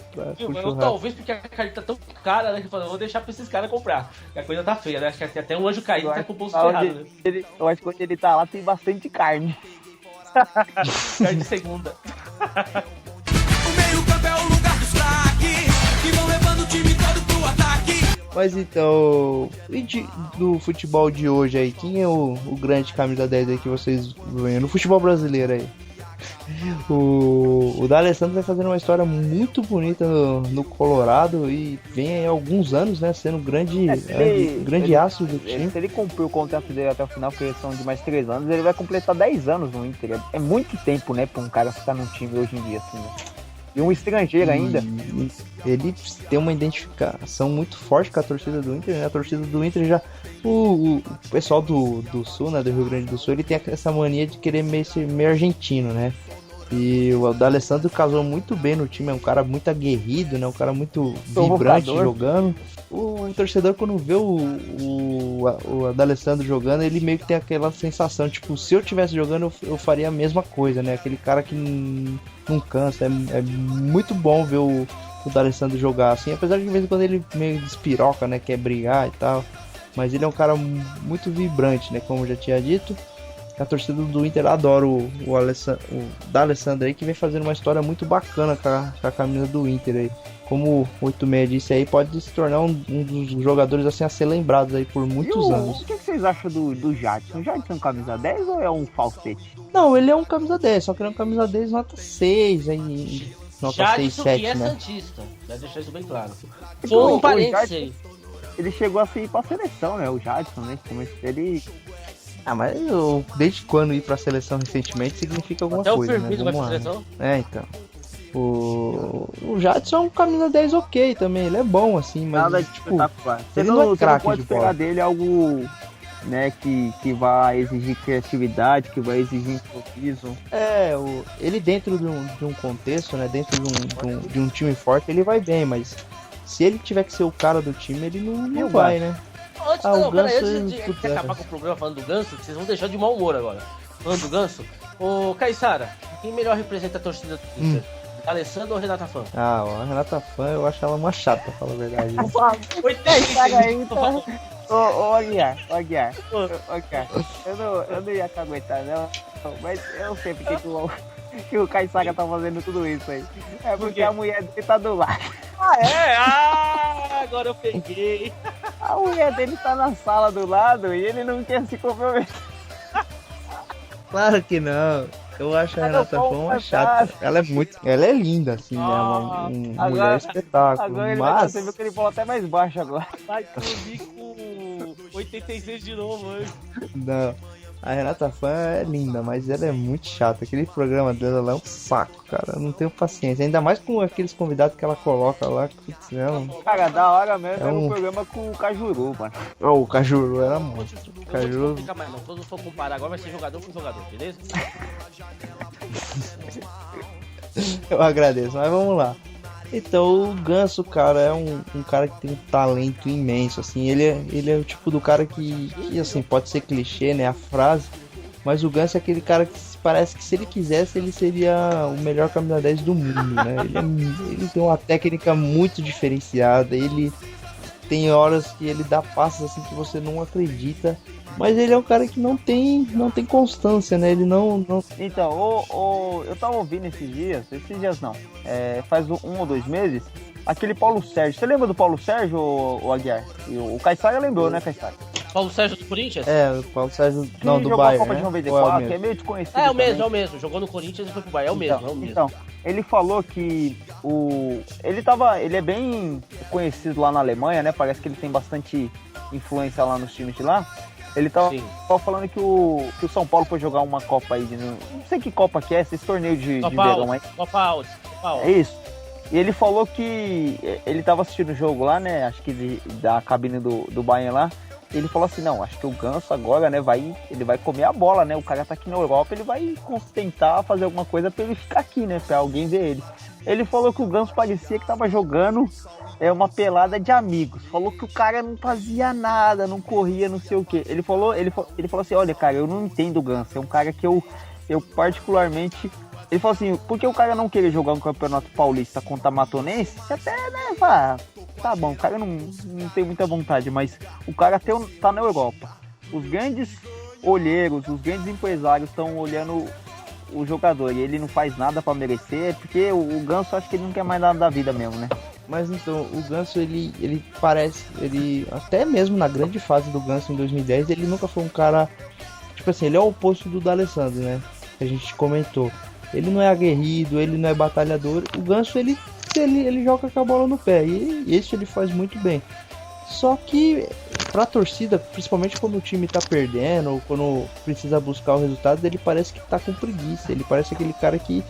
Talvez porque a carne tá tão cara, né? Que eu vou deixar pra esses caras comprar. E a coisa tá feia, né? Acho que até um Anjo Caído tá com o bolso ferrado, né? Eu acho que quando ele tá lá tem bastante carne. Carne de segunda. O meio-campo é o lugar dos craques, que vão levando o time todo pro ataque. Mas então, do futebol de hoje aí, quem é o grande camisa 10 aí que vocês veem no futebol brasileiro aí? O D'Alessandro vai fazendo uma história muito bonita no Colorado e vem aí há alguns anos, né, sendo grande aço do time. Se ele cumpriu o contrato dele até o final, que são de mais 3 anos, ele vai completar 10 anos no Inter. É muito tempo, né, pra um cara ficar num time hoje em dia, assim, né? E um estrangeiro ainda. Ele tem uma identificação muito forte com a torcida do Inter, né? A torcida do Inter já... O pessoal do Sul, né? Do Rio Grande do Sul, ele tem essa mania de querer ser meio argentino, né? E o D'Alessandro casou muito bem no time, é um cara muito aguerrido, né? Um cara muito vibrante jogando. O torcedor, quando vê o D'Alessandro jogando, ele meio que tem aquela sensação, tipo, se eu estivesse jogando, eu faria a mesma coisa, né? Aquele cara que não cansa. É muito bom ver o D'Alessandro jogar assim, apesar de vez em quando ele meio despiroca, né? Quer brigar e tal. Mas ele é um cara muito vibrante, né? Como eu já tinha dito. A torcida do Inter adora o D'Alessandro aí, que vem fazendo uma história muito bacana com a camisa do Inter aí. Como o 86 disse aí, pode se tornar um dos jogadores assim a ser lembrados aí por muitos anos. O que vocês acham do Jadson? O Jadson é um camisa 10 ou é um falsete? Não, ele é um camisa 10, só que ele é um camisa 10 nota 6 aí. Nota 6, 7, é né? Santista, vai deixar isso bem claro. Foi um parênteses aí. Ele chegou a ir pra seleção, né? O Jadson, né? Ele... Mas desde quando ir pra seleção recentemente significa alguma até coisa, o Firmino, né? Vai pra seleção? Então. O Jadson é um camisa 10 ok também, ele é bom assim, mas nada tipo, espetacular. Ele não é craque pode de pegar bola. dele algo, né, que vai exigir criatividade, que vai exigir improviso. Ele dentro de um contexto, né, dentro de um time forte, ele vai bem, mas se ele tiver que ser o cara do time, ele não vai, né? Antes de acabar com o programa falando do Ganso, vocês vão deixar de mau humor agora. Falando do Ganso, ô Caissara, quem melhor representa a torcida do Inter? Alessandro ou Renata Fã? A Renata Fã, eu acho ela uma chata, pra falar a verdade. Ô Aguiar, eu não ia aguentar não, mas eu sei porque que o Caissara tá fazendo tudo isso aí. É porque a mulher dele tá do lado. Agora eu peguei. A mulher dele tá na sala do lado e ele não quer se comprometer. Claro que não. Eu acho a Renata Fã uma chata. Ela é linda, assim, né? Uma mulher espetáculo. Agora mas... você viu que ele falou até mais baixo agora. Vai comigo com 86 de novo, hein? Não. A Renata Fã é linda, mas ela é muito chata. Aquele programa dela lá é um saco, cara. Eu não tenho paciência. Ainda mais com aqueles convidados que ela coloca lá. Putz, cara, da hora mesmo é um programa com o Cajuru, mano. O Cajuru era monstro. Cajuru... Não fica mais não. Quando for comparar agora vai ser jogador com jogador, beleza? Eu agradeço, mas vamos lá. Então o Ganso, cara, é um cara que tem um talento imenso, assim, ele é o tipo do cara que assim, pode ser clichê, né, a frase, mas o Ganso é aquele cara que parece que se ele quisesse, ele seria o melhor camisa 10 do mundo, né, ele tem uma técnica muito diferenciada, ele tem horas que ele dá passos assim que você não acredita, mas ele é um cara que não tem constância, né? Ele não... Então, eu tava ouvindo esses dias não, faz 1 ou 2 meses, aquele Paulo Sérgio. Você lembra do Paulo Sérgio, o Aguiar? E o Caissara lembrou, né, Caissara? Paulo Sérgio do Corinthians? O Paulo Sérgio, não, do jogou Bayern, a Copa né? de Ou 94, que é meio desconhecido. É o também. mesmo, é o mesmo. Jogou no Corinthians e foi pro Bayern, é o mesmo. Então, ele falou que ele é bem conhecido lá na Alemanha, né? Parece que ele tem bastante influência lá nos times de lá. Ele tava falando que o São Paulo foi jogar uma Copa aí, não sei que Copa que é, esse torneio de verão aí. Copa Alves. É isso. E ele falou que ele tava assistindo o jogo lá, né? Acho que da cabine do Bayern lá. Ele falou assim, não, acho que o Ganso agora, né, ele vai comer a bola, né? O cara tá aqui na Europa, ele vai tentar fazer alguma coisa pra ele ficar aqui, né? Pra alguém ver ele. Ele falou que o Ganso parecia que tava jogando uma pelada de amigos. Falou que o cara não fazia nada, não corria, não sei o quê. Ele falou assim, olha, cara, eu não entendo o Ganso. É um cara que eu particularmente... Ele falou assim, por que o cara não querer jogar um campeonato paulista contra a Matonense? Até, né, tá bom, o cara não tem muita vontade, mas o cara tá na Europa. Os grandes olheiros, os grandes empresários estão olhando o jogador e ele não faz nada pra merecer, porque o Ganso, acho que ele não quer mais nada da vida mesmo, né? Mas então, o Ganso, ele parece, até mesmo na grande fase do Ganso em 2010, ele nunca foi um cara, tipo assim, ele é o oposto do D'Alessandro, né? Que a gente comentou. Ele não é aguerrido, ele não é batalhador. O Ganso, ele joga com a bola no pé. E isso ele faz muito bem. Só que pra torcida, principalmente quando o time tá perdendo, ou quando precisa buscar o resultado, ele parece que tá com preguiça. Ele parece aquele cara que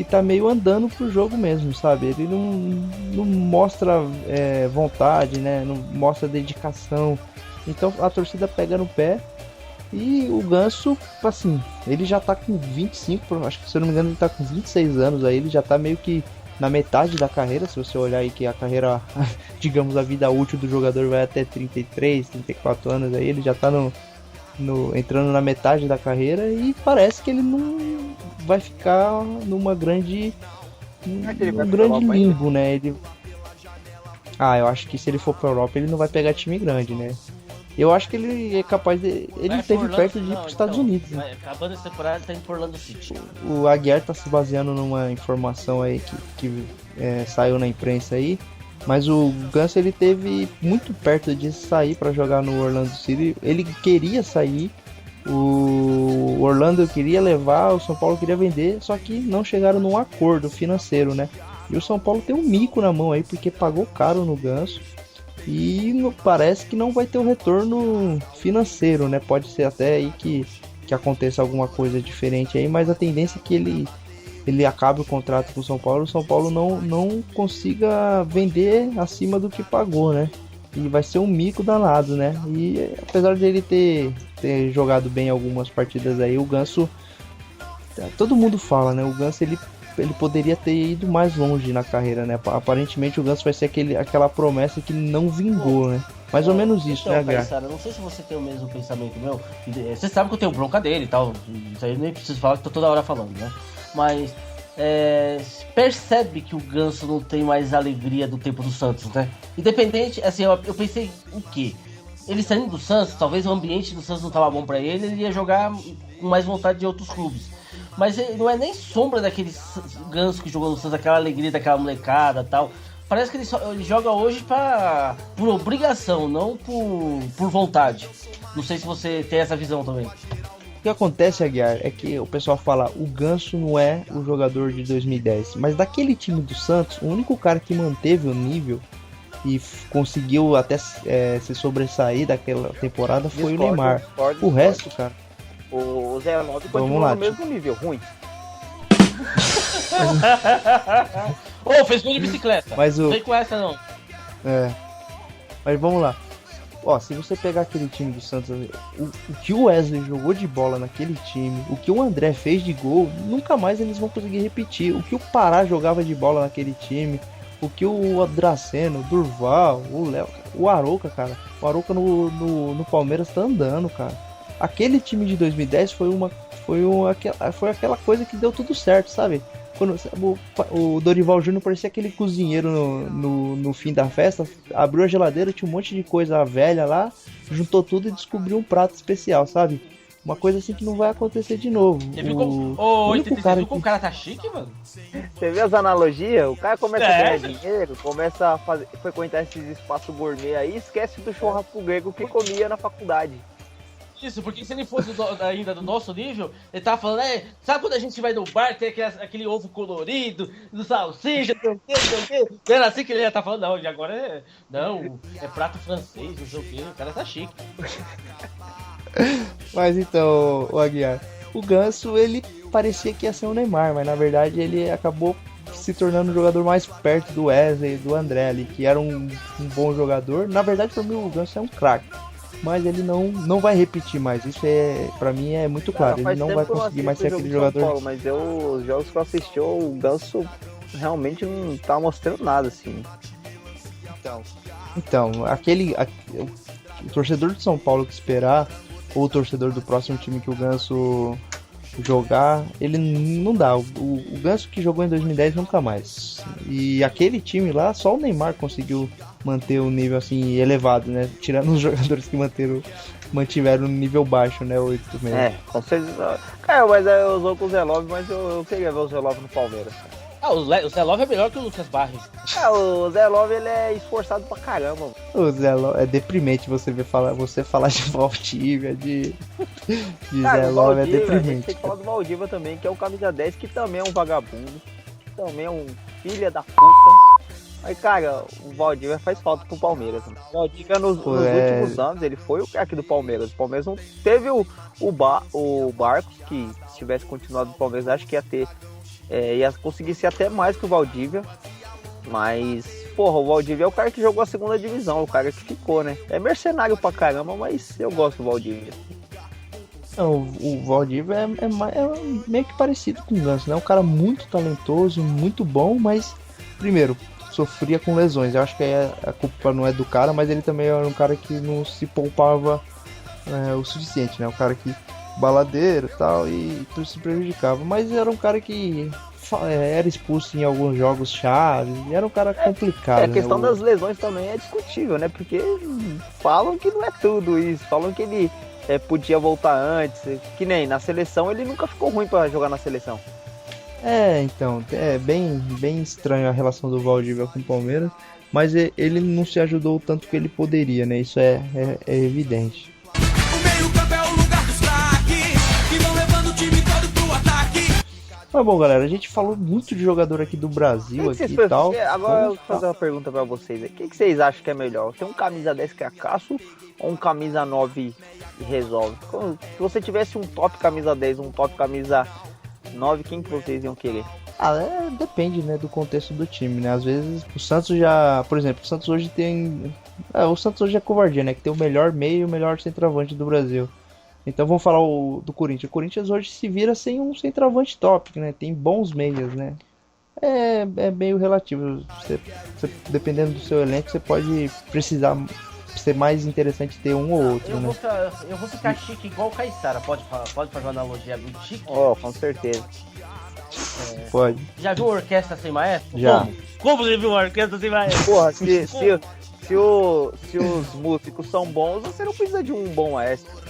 tá meio andando pro jogo mesmo, sabe? Ele não mostra vontade, né? Não mostra dedicação. Então a torcida pega no pé. E o Ganso, assim, ele já tá com 25, acho que se eu não me engano ele tá com 26 anos aí, ele já tá meio que na metade da carreira, se você olhar aí que a carreira, digamos, a vida útil do jogador vai até 33, 34 anos aí, ele já tá entrando na metade da carreira e parece que ele não vai ficar numa grande limbo, né? Eu acho que se ele for pra Europa ele não vai pegar time grande, né? Eu acho que ele é capaz de... Ele esteve perto de ir para os Estados Unidos. Né? Acabando essa temporada, ele tá indo pro Orlando City. O Aguiar tá se baseando numa informação aí que saiu na imprensa aí. Mas o Ganso, ele teve muito perto de sair para jogar no Orlando City. Ele queria sair. O Orlando queria levar, o São Paulo queria vender. Só que não chegaram num acordo financeiro, né? E o São Paulo tem um mico na mão aí, porque pagou caro no Ganso. E parece que não vai ter um retorno financeiro, né? Pode ser até aí que aconteça alguma coisa diferente aí, mas a tendência é que ele acabe o contrato com o São Paulo não consiga vender acima do que pagou, né? E vai ser um mico danado, né? E apesar de ele ter jogado bem algumas partidas aí, o Ganso, todo mundo fala, né? O Ganso, ele poderia ter ido mais longe na carreira, né? Aparentemente o Ganso vai ser aquela promessa que não vingou, né? Mais ou menos isso, então, né, Gar? Não sei se você tem o mesmo pensamento meu. Você sabe que eu tenho bronca dele e tal. Isso aí eu nem preciso falar, que tô toda hora falando, né? Mas percebe que o Ganso não tem mais alegria do tempo do Santos, né? Independente, assim, eu pensei o quê? Ele saindo do Santos, talvez o ambiente do Santos não tava bom pra ele ia jogar com mais vontade de outros clubes. Mas ele não é nem sombra daquele Ganso que jogou no Santos, aquela alegria daquela molecada e tal. Parece que ele joga hoje por obrigação, não por vontade. Não sei se você tem essa visão também. O que acontece, Aguiar, é que o pessoal fala o Ganso não é o jogador de 2010. Mas daquele time do Santos, o único cara que manteve o nível e conseguiu até se sobressair daquela temporada foi o Neymar. O resto, cara... O Zé Ronaldo continua no mesmo nível, ruim. Fez gol de bicicleta. Mas não vem com essa, não. Mas vamos lá. Ó, se você pegar aquele time do Santos, o que o Wesley jogou de bola naquele time, o que o André fez de gol, nunca mais eles vão conseguir repetir. O que o Pará jogava de bola naquele time, o que o Draceno, o Durval, o Léo, o Arouca, cara. O Arouca no Palmeiras tá andando, cara. Aquele time de 2010 foi aquela coisa que deu tudo certo, sabe? Quando o Dorival Júnior parecia aquele cozinheiro no fim da festa, abriu a geladeira, tinha um monte de coisa velha lá, juntou tudo e descobriu um prato especial, sabe? Uma coisa assim que não vai acontecer de novo. Você viu como o cara tá chique, mano? Você vê as analogias? O cara começa a ganhar dinheiro, começa a frequentar esses espaços gourmet aí, esquece do churrasco grego que comia na faculdade. Isso, porque se ele fosse ainda do nosso nível, ele tava falando, sabe quando a gente vai no bar, tem aquele ovo colorido, do salsicha, não sei o quê. Não era assim que ele ia estar falando, não, e agora é prato francês, não sei o quê, o cara tá chique. Mas então, o Aguiar, o Ganso, ele parecia que ia ser o Neymar, mas na verdade ele acabou se tornando um jogador mais perto do Wesley e do André ali, que era um bom jogador. Na verdade, para mim, o Ganso é um craque, mas ele não vai repetir mais. Isso pra mim é muito claro. Ele não vai conseguir mais ser aquele jogador. Paulo, mas os jogos que eu assisti, o Ganso realmente não tá mostrando nada assim. Então, o torcedor de São Paulo que esperar, ou o torcedor do próximo time que o Ganso jogar, ele não dá. O Ganso que jogou em 2010 nunca mais. E aquele time lá, só o Neymar conseguiu manter um nível assim elevado, né? Tirando os jogadores que mantiveram um nível baixo, né? 8 mesmo. Com certeza. Cara, mas eu usou com o Zé Love, mas eu queria ver o Zé Love no Palmeiras. O Zé Love é melhor que o Lucas Barros. O Zé Love, ele é esforçado pra caramba. O Zé Love, é deprimente você falar de Valdívia, de Cara, Zé Love, Valdívia, é deprimente. A gente tem que falar do Valdívia também, que é um camisa 10, que também é um vagabundo, que também é um filho da puta. Aí, cara, o Valdívia faz falta pro Palmeiras. Né? O Valdívia, nos últimos anos, ele foi o craque do Palmeiras. O Palmeiras não teve o Barcos, que se tivesse continuado no Palmeiras, acho que ia ter... ia conseguir ser até mais que o Valdívia, mas, porra, o Valdívia é o cara que jogou a segunda divisão, o cara que ficou, né? É mercenário pra caramba, mas eu gosto do Valdívia. Não, o Valdívia é meio que parecido com o Ganso, né? Um cara muito talentoso, muito bom, mas, primeiro, sofria com lesões. Eu acho que a culpa não é do cara, mas ele também era um cara que não se poupava o suficiente, né? Um cara que baladeiro e tal, e tudo se prejudicava, mas era um cara que era expulso em alguns jogos chaves, era um cara complicado. A questão das lesões também é discutível, né? Porque falam que não é tudo isso, falam que ele podia voltar antes, que nem na seleção ele nunca ficou ruim pra jogar na seleção. Então, é bem estranho a relação do Valdívia com o Palmeiras, mas ele não se ajudou o tanto que ele poderia, né? Isso é evidente. Mas bom, galera, a gente falou muito de jogador aqui do Brasil aqui e tal. Agora eu vou fazer uma pergunta pra vocês. O que vocês acham que é melhor? Ter um camisa 10 que é caço ou um camisa 9 que resolve? Se você tivesse um top camisa 10, um top camisa 9, quem que vocês iam querer? Depende, né, do contexto do time, né? Às vezes o Santos já... Por exemplo, o Santos hoje tem... o Santos hoje é covardia, né? Que tem o melhor meio e o melhor centroavante do Brasil. Então vamos falar do Corinthians. O Corinthians hoje se vira sem um centroavante top, né? Tem bons meias, né? É meio relativo. Você, dependendo do seu elenco, você pode precisar ser mais interessante ter um ou outro, né? Eu vou ficar chique igual o Caissara. Pode fazer uma analogia muito chique? Com certeza. Pode. Já viu orquestra sem maestro? Já. Como você viu uma orquestra sem maestro? Porra, se os músicos são bons, você não precisa de um bom maestro.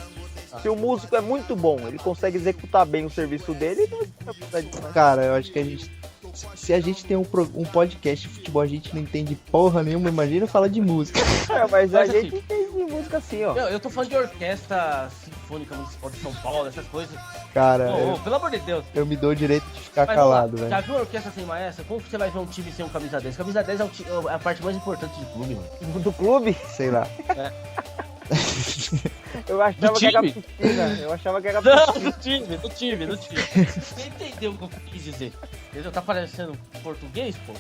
Se o músico é muito bom, ele consegue executar bem o serviço dele, ele não vai precisar de mais. Cara, eu acho que se a gente tem um podcast de futebol, a gente não entende porra nenhuma, imagina falar de música. Mas a gente entende de música assim, ó. Eu tô falando de orquestra sinfônica municipal de São Paulo, essas coisas. Cara, pelo amor de Deus. Eu me dou o direito de ficar calado, velho. Já viu a orquestra sem maestro? Como você vai ver um time sem um camisa 10? Camisa 10 é a parte mais importante do clube, mano. Do clube? Sei lá. Eu achava que era piscina. Do time. Você entendeu o que eu quis dizer? Entendeu? Tá parecendo português, pô?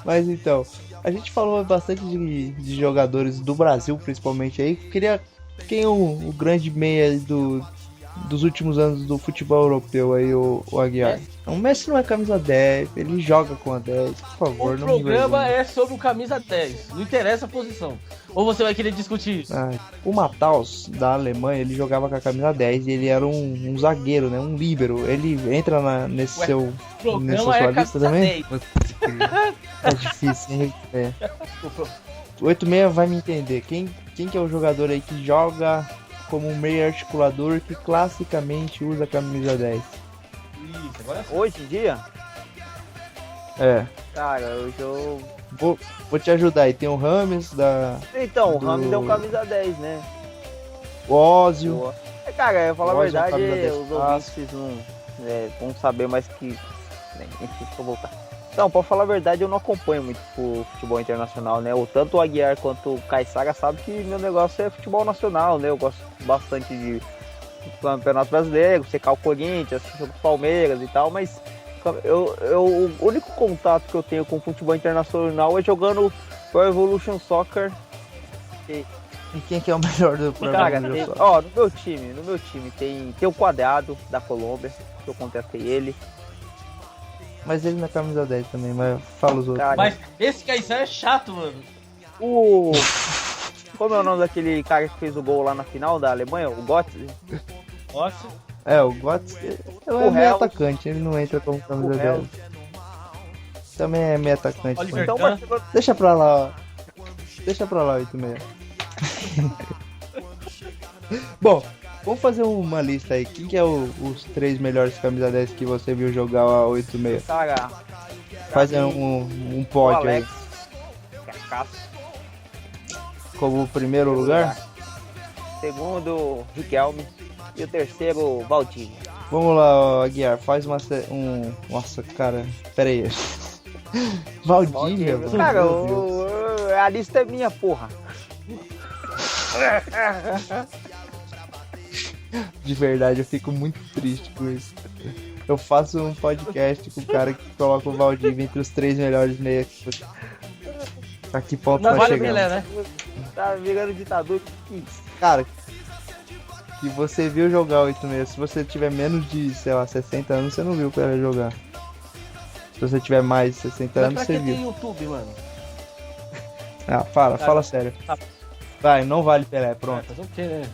Mas então, a gente falou bastante de jogadores do Brasil, principalmente aí. Quem é o grande meia dos últimos anos do futebol europeu aí, o Aguiar? O Messi não é camisa 10, ele joga com a 10, por favor. O programa é sobre o camisa 10, não interessa a posição. Ou você vai querer discutir isso? O Matthaus, da Alemanha, ele jogava com a camisa 10 e ele era um zagueiro, né? Um líbero. Ele entra nessa sua lista também? 10. É difícil, hein? O 86 vai me entender. Quem que é o jogador aí que joga como um meio articulador que classicamente usa a camisa 10? Isso, agora sim. Hoje em dia, É. cara, eu Vou te ajudar aí. Tem o Rames, Então, o Do- Rames é um camisa 10, né? o Ózio. Boa. Cara, eu falar a Ózio, verdade, camisa 10 os ouvintes não vão saber mais que. Enfim, deixa eu voltar. Não, pra falar a verdade, eu não acompanho muito o futebol internacional, né? Tanto o Aguiar quanto o Caissara sabe que meu negócio é futebol nacional, né? Eu gosto bastante de campeonato brasileiro, secar o Corinthians, assistir o Palmeiras e tal, mas o único contato que eu tenho com o futebol internacional é jogando Pro Evolution Soccer. E quem que é o melhor do Cara, programa? no meu time tem o Quadrado da Colômbia, que eu contratei ele. Mas ele na camisa 10 também, mas fala os outros. Cara, Mas esse Caissara é chato, mano. Como é o nome daquele cara que fez o gol lá na final da Alemanha? O Götze? Nossa. O Götze é O meio Real. atacante, ele não entra como camisa O Real. 10. Também é meio atacante. Oliver mas- Então, Kahn. mas, Deixa pra lá, ó. Deixa pra lá, 86. Bom, vamos fazer uma lista aí. Quem que é os 3 melhores camisa 10 que você viu jogar a 86? cara, Faz pra mim, um o pódio aí. Alex, que é Cássio. Como primeiro lugar? Segundo, Riquelme. E o terceiro, Valdívia. Vamos lá, ó, Aguiar. Faz Nossa, cara. Pera aí. Valdívia, mano. Cara, Meu Deus. a lista é minha, porra. De verdade, eu fico muito triste com isso. Eu faço um podcast com o cara que coloca o Valdívia entre os 3 melhores meias. A que ponto Não vai vale chegar? Pelé, né? Tá virando ditador. Cara, que você viu jogar 86. Se você tiver menos de, sei lá, 60 anos, você não viu o Pelé jogar. Se você tiver mais de 60 Mas anos, pra você que tem viu. YouTube, mano? Ah, fala sério. Tá. Vai, não vale Pelé, pronto. Fazer o quê, né?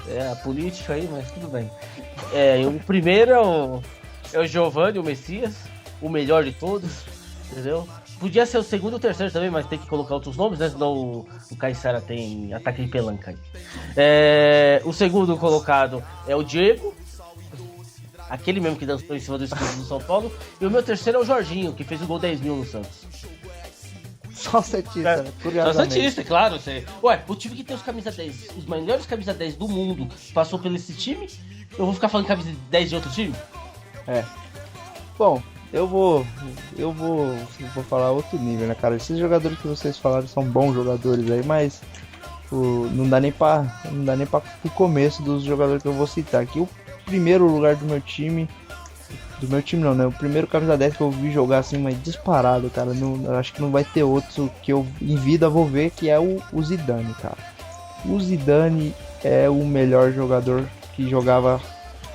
É a política aí, mas tudo bem. O primeiro é o Giovanni, o Messias, o melhor de todos, entendeu? Podia ser o segundo e o terceiro também, mas tem que colocar outros nomes, né? Senão o Caissara tem ataque de pelanca aí. O segundo colocado é o Diego, aquele mesmo que dançou em cima do escudo do São Paulo. E o meu terceiro é o Jorginho, que fez o gol 10 mil no Santos. Só o Santista, né? Só Curiosamente. Santista, claro. Ué, o time que tem os camisa 10, os melhores camisa 10 do mundo, passou pelo esse time, eu vou ficar falando camisa 10 de outro time? Bom, eu vou falar outro nível, né, cara? Esses jogadores que vocês falaram são bons jogadores aí, mas não dá nem pra o começo dos jogadores que eu vou citar aqui. O primeiro lugar do meu time não, né? O primeiro camisa 10 que eu vi jogar assim, mas disparado, cara. Eu acho que não vai ter outro que eu em vida vou ver, que é o Zidane, cara. O Zidane é o melhor jogador que jogava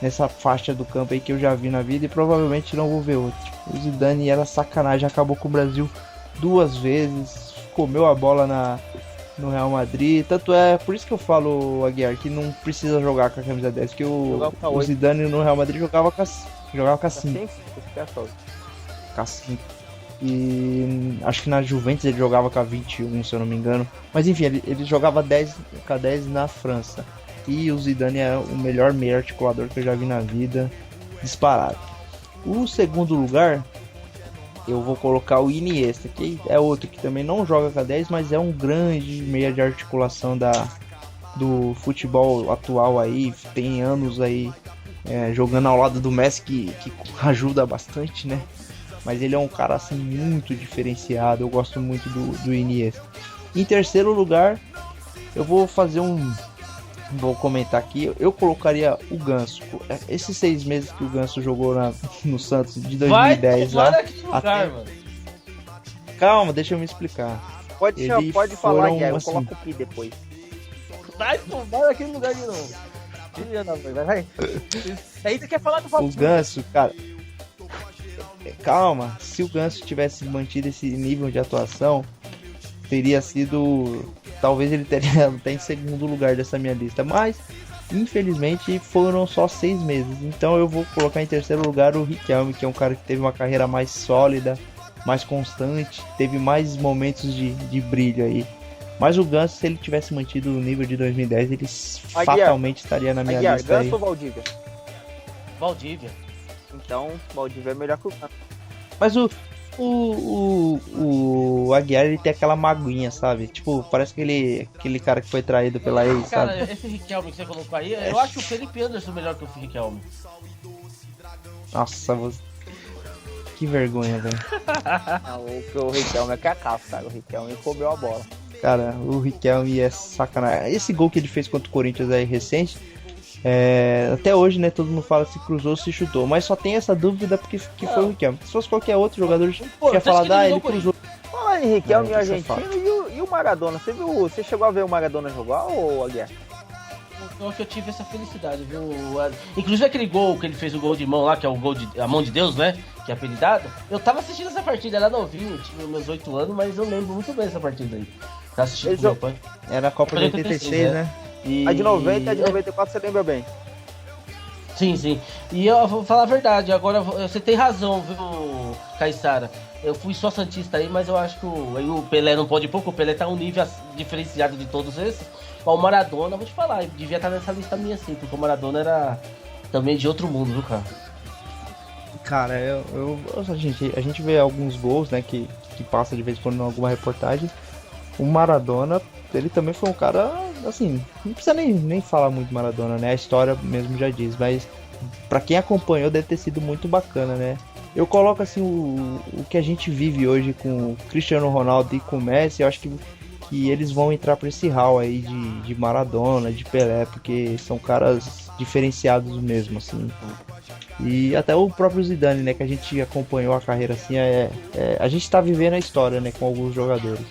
nessa faixa do campo aí que eu já vi na vida e provavelmente não vou ver outro. O Zidane era sacanagem, acabou com o Brasil 2 vezes, comeu a bola no Real Madrid. Tanto é, por isso que eu falo, Aguiar, que não precisa jogar com a camisa 10, que o Zidane no Real Madrid jogava com a 5. Com a 5. E acho que na Juventus ele jogava com a 21, se eu não me engano. Mas enfim, ele jogava com a 10 na França. E o Zidane é o melhor meio articulador que eu já vi na vida, disparado. O segundo lugar, eu vou colocar o Iniesta, que é outro que também não joga com a 10, mas é um grande meio de articulação do futebol atual aí. Tem anos aí jogando ao lado do Messi, que ajuda bastante, né? Mas ele é um cara assim muito diferenciado, eu gosto muito do Iniesta. Em terceiro lugar, eu vou comentar aqui, eu colocaria o Ganso. Esses 6 meses que o Ganso jogou no Santos de 2010 lá. Lugar, mano. Calma, deixa eu me explicar. Pode falar, Guilherme, eu coloco o Pi depois. Vai tomar naquele lugar de novo. Vai. Aí você quer falar do O Ganso, cara. Calma, se o Ganso tivesse mantido esse nível de atuação, teria sido. Talvez ele teria até em segundo lugar dessa minha lista, mas infelizmente foram só 6 meses. Então eu vou colocar em terceiro lugar o Riquelme, que é um cara que teve uma carreira mais sólida, mais constante, teve mais momentos de brilho aí Mas o Ganso, se ele tivesse mantido o nível de 2010, ele Aguiar. fatalmente estaria na minha Aguiar, lista aí. Ganso ou Valdívia? Valdívia. Então, Valdívia é melhor que o Ganso. Mas o Aguiar, ele tem aquela maguinha, sabe? Tipo, parece aquele cara que foi traído pela ex, Cara, sabe? esse Riquelme que você colocou aí, eu acho o Felipe Anderson melhor que o Riquelme. Nossa, que vergonha, velho. O Riquelme é cacaço, cara. O Riquelme comeu a bola. Cara, o Riquelme é sacanagem. Esse gol que ele fez contra o Corinthians aí recente, até hoje, né, todo mundo fala se cruzou ou se chutou, mas só tem essa dúvida porque que foi o Riquelme. Se fosse qualquer outro jogador, tinha falado, ele cruzou. Fala em Riquelme e Isso é argentino e o Maradona. Você chegou a ver o Maradona jogar, ou Aguiar? Então que eu tive essa felicidade, viu? Inclusive aquele gol que ele fez, o gol de mão lá, que é o gol de a mão de Deus, né? Que é apelidado. Eu tava assistindo essa partida, era novinho, tinha meus 8 anos, mas eu lembro muito bem essa partida aí. Tava assistindo com meu pai. Era a Copa de 86, né? A de 90 e a de 94 você lembra bem. Sim. E eu vou falar a verdade, agora você tem razão, viu, Caissara? Eu fui só santista aí, mas eu acho que o Pelé não pode ir pouco, o Pelé tá um nível diferenciado de todos esses. Mas o Maradona, vou te falar, devia estar nessa lista minha assim, porque o Maradona era também de outro mundo, viu, cara? Cara, a gente vê alguns gols, né, que passa de vez em quando em alguma reportagem. O Maradona, ele também foi um cara, assim, não precisa nem falar muito do Maradona, né? A história mesmo já diz, mas pra quem acompanhou deve ter sido muito bacana, né? Eu coloco, assim, o que a gente vive hoje com o Cristiano Ronaldo e com o Messi, eu acho que eles vão entrar pra esse hall aí de Maradona, de Pelé, porque são caras diferenciados mesmo, assim. E até o próprio Zidane, né, que a gente acompanhou a carreira, assim, a gente tá vivendo a história, né, com alguns jogadores.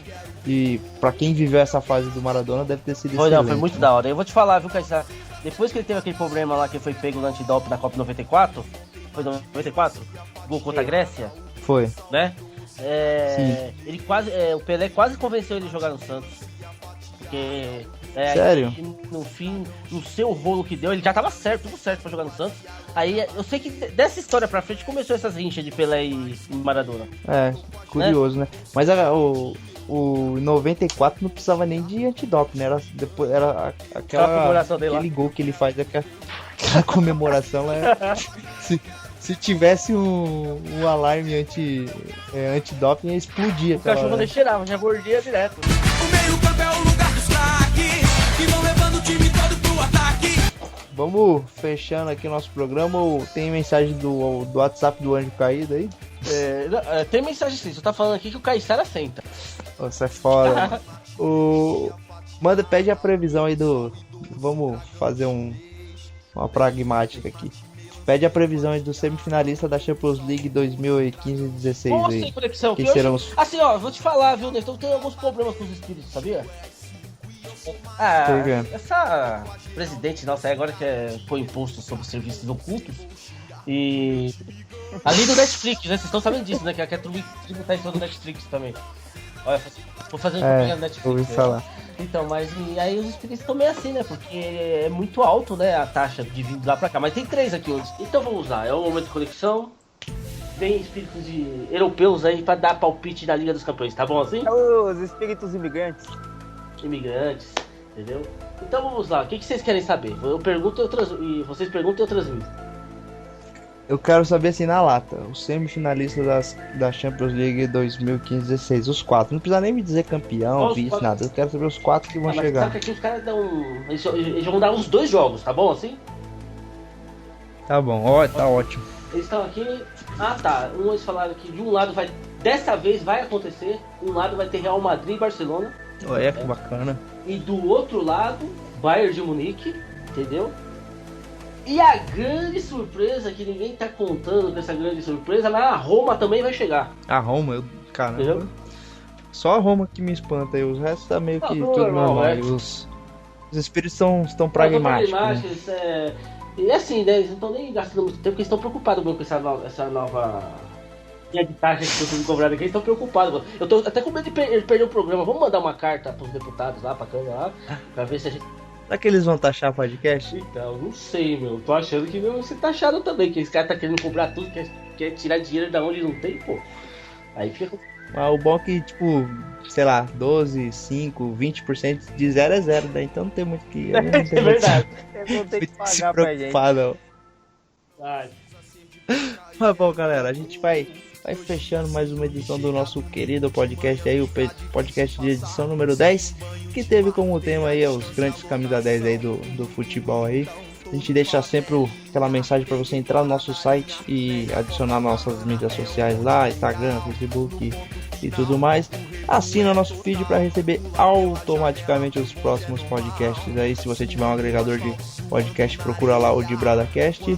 E pra quem viveu essa fase do Maradona, deve ter sido excelente. Foi muito da hora. Eu vou te falar, viu, Caissara? Depois que ele teve aquele problema lá que foi pego no antidoping da Copa 94, foi 94? Gol contra a Grécia? Foi. Né? Ele quase, o Pelé quase convenceu ele a jogar no Santos. Porque sério? No fim, no seu rolo que deu, ele já tava certo, tudo certo pra jogar no Santos. Aí eu sei que dessa história pra frente começou essas rinchas de Pelé e Maradona. Curioso, né? Mas o 94 não precisava nem de antidoping, né? Era aquela comemoração dele aquele lá. gol que ele faz, aquela comemoração se tivesse um alarme antidoping, ia explodir. O cachorro nem cheirava, já mordia direto. O meio-campo é o lugar dos craques, que vão levando o time todo pro ataque. Vamos fechando aqui o nosso programa. Tem mensagem do WhatsApp do Anjo Caído aí? Tem mensagem sim, você tá falando aqui que o Caissara senta. Você é foda. Pede a previsão aí vamos fazer uma pragmática aqui. Pede a previsão aí do semifinalista da Champions League 2015-16 Nossa, aí. tem conexão Quem aqui serão hoje. os... Assim, ó, vou te falar, viu, Nestor, tem alguns problemas com os espíritos, sabia? Por quê? Essa presidente nossa aí agora põe imposto sobre serviços ocultos. E além do Netflix, né? Vocês estão sabendo disso, né? Que quer tributar em todo o Netflix também. Olha, vou fazer um pouquinho no Netflix. Ouvi falar. Então, mas e aí os espíritos estão meio assim, né? Porque é muito alto, né? A taxa de vir de lá pra cá. Mas tem 3 aqui hoje. Então vamos lá, é o momento de conexão. Vem espíritos europeus aí pra dar palpite da Liga dos Campeões, tá bom assim? É os espíritos imigrantes. Imigrantes, entendeu? Então vamos lá, o que vocês querem saber? Eu pergunto e vocês perguntam e eu transmito. Eu quero saber assim na lata, os semifinalistas da Champions League 2015-16, os 4. Não precisa nem me dizer campeão, vice, nada. Eu quero saber os 4 que vão chegar. Sabe que aqui os caras dão. Eles vão dar uns 2 jogos, tá bom assim? Tá bom, tá ótimo. Eles estão aqui. Tá. Eles falaram que de um lado vai. Dessa vez vai acontecer. Um lado vai ter Real Madrid e Barcelona. Olha que bacana. E do outro lado, Bayern de Munique, entendeu? E a grande surpresa, que ninguém tá contando com essa grande surpresa, mas a Roma também vai chegar. A Roma, caramba. Entendeu? Só a Roma que me espanta aí, os restos tá meio que tudo normal, normal. Os espíritos estão pragmáticos. Né? E assim, né, eles não estão nem gastando muito tempo, porque eles estão preocupados com essa nova linha de taxa que estão sendo cobrada aqui, eles estão preocupados. Eu tô até com medo de perder o programa. Vamos mandar uma carta pros deputados lá, pra Câmara lá, pra ver se a gente... Será que eles vão taxar podcast? Então, não sei, meu. Tô achando que vai ser taxado também, que esse cara tá querendo cobrar tudo, quer tirar dinheiro da onde não tem, pô. Aí fica... Mas o bom é que, tipo, sei lá, 12, 5, 20% de 0 é 0, né? Então não tem muito que... É verdade. Eu vou ter que Se pagar pra gente. preocupar, não. Ai, Mas bom, galera, a gente vai fechando mais uma edição do nosso querido podcast aí, o podcast de edição número 10, que teve como tema aí os grandes camisa 10 aí do futebol aí. A gente deixa sempre aquela mensagem para você entrar no nosso site e adicionar nossas mídias sociais lá, Instagram, Facebook e tudo mais. Assina nosso feed para receber automaticamente os próximos podcasts aí. Se você tiver um agregador de podcast, procura lá o de BradaCast.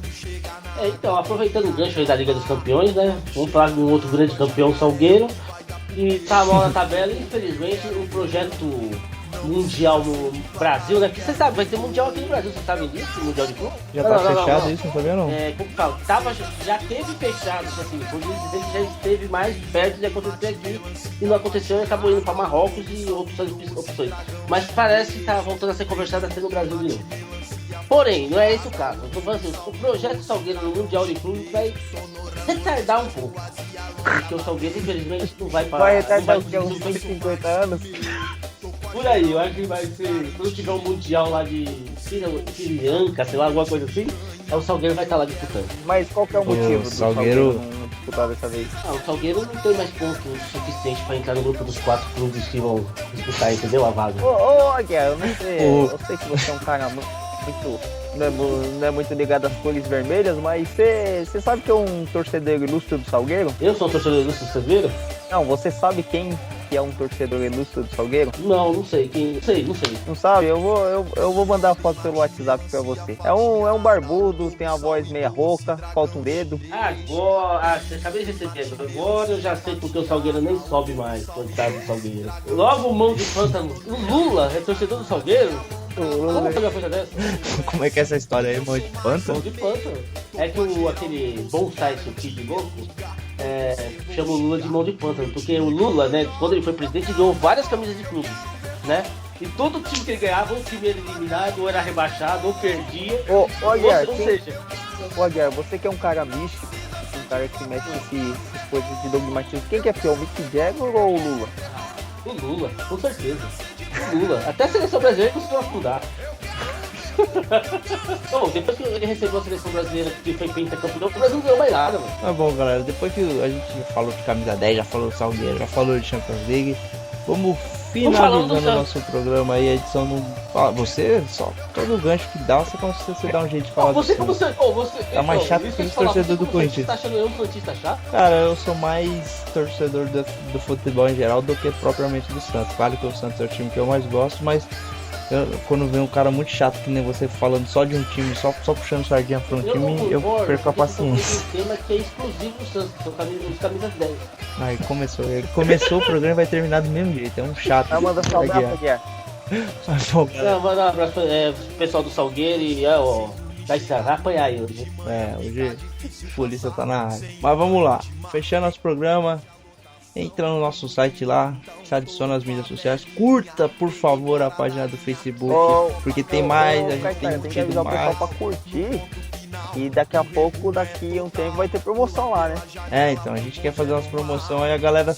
então, aproveitando o gancho aí da Liga dos Campeões, né? Vamos falar de um outro grande campeão, Salgueiro. E tá mal na tabela, infelizmente, o projeto mundial no Brasil, né? Porque você sabe, vai ter mundial aqui no Brasil, você sabe disso? Mundial de clube? Já tá fechado isso, não sabia não? Como fala, já teve fechado, assim, por dizer que já esteve mais perto de acontecer aqui e não aconteceu e acabou indo para Marrocos e outras opções. Mas parece que tá voltando a ser conversado até no Brasil de novo. Porém, não é esse o caso. Eu tô falando assim, o projeto Salgueiro no Mundial de Clubes vai retardar um pouco. Porque o Salgueiro, infelizmente, não vai parar. Vai retardar porque uns 50 anos. Por aí, eu acho que vai ser. Quando tiver um Mundial lá de Sirianca, sei lá, alguma coisa assim, o Salgueiro vai estar lá disputando. Mas qual que é o motivo do Salgueiro não disputar dessa vez? O Salgueiro não tem mais pontos suficientes para entrar no grupo dos 4 clubes que vão disputar, entendeu? A vaga. Ô, Aguiar, eu sei que você é um cara muito não é muito ligado às cores vermelhas, mas você sabe que é um torcedor ilustre do Salgueiro? Eu sou um torcedor ilustre do Salgueiro? Não, você sabe quem que é um torcedor ilustre do Salgueiro? Não sei. Não sei. Não sabe? Eu vou mandar a foto pelo WhatsApp pra você. É um barbudo, tem a voz meia rouca, falta um dedo. Agora, você acabei de receber. Agora eu já sei porque o Salgueiro nem sobe mais quando tá no Salgueiro. Logo o mão de pântano. O Lula é torcedor do Salgueiro? Como fazer uma coisa dessa? Como é que é essa história aí, mão de pântano? Mão de pântano. É que aquele bom site, o Kid Louco, chama o Lula de mão de pântano, porque o Lula, né, quando ele foi presidente, ganhou várias camisas de clubes, né? E todo time que ele ganhava, ou o time era eliminado, ou era rebaixado, ou perdia. Ou seja, você que é um cara místico, um cara que mexe essas coisas de dogmatismo, quem que é pior, o Mick Jagger ou o Lula? O Lula, com certeza. O Lula. Até a seleção brasileira conseguiu afundar. Bom, depois que ele recebeu a seleção brasileira que foi pentacampeão, o Brasil não ganhou mais nada, mano. Tá bom, galera. Depois que a gente falou de camisa 10, já falou do Salgueiro, já falou de Champions League, vamos finalizando o nosso programa aí, a edição não. Você, só todo o gancho que dá, você dá um jeito de falar. Você tá mais chato que o torcedor do Corinthians. Você tá achando eu um santista chato? Cara, eu sou mais torcedor do futebol em geral do que propriamente do Santos. Claro que o Santos é o time que eu mais gosto, mas quando vem um cara muito chato que nem você falando só de um time, só puxando sardinha pra um time, eu perco a paciência. Um tema que é exclusivo do Santos, são camisas 10. Aí ele começou o programa e vai terminar do mesmo jeito, é um chato. Manda saudar, Aguiar. Manda um abraço pro pessoal do Salgueiro e vai apanhar aí hoje. Hoje a polícia tá na área. Mas vamos lá, fechando nosso programa. Entra no nosso site lá, se adiciona as mídias sociais, curta por favor a página do Facebook, porque tem mais, a gente tem que avisar o pessoal pra curtir, e daqui a um tempo vai ter promoção lá, né? Então, a gente quer fazer umas promoções aí, a galera,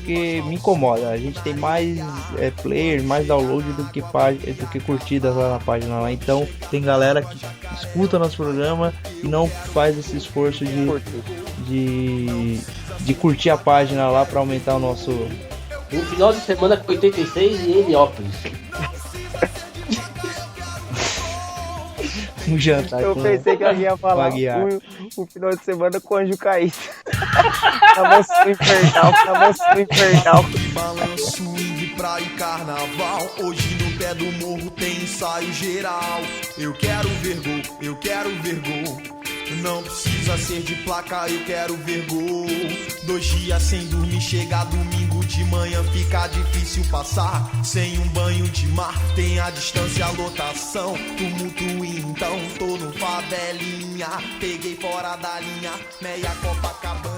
que me incomoda, a gente tem mais player, mais download do que curtidas lá na página lá, então tem galera que escuta nosso programa e não faz esse esforço de curtir a página lá pra aumentar o nosso... No final de semana com 86 e Heliópolis. Um jantar. Eu pensei que alguém ia falar o final de semana com o Anjo Caído. Tava infernal. Balanço de praia e carnaval. Hoje no pé do morro tem ensaio geral. Eu quero ver gol. Não precisa ser de placa, eu quero ver gol. 2 dias sem dormir, chega domingo de manhã, fica difícil passar. Sem um banho de mar, tem a distância, a lotação. Tumulto então, tô no favelinha. Peguei fora da linha, meia Copacabana.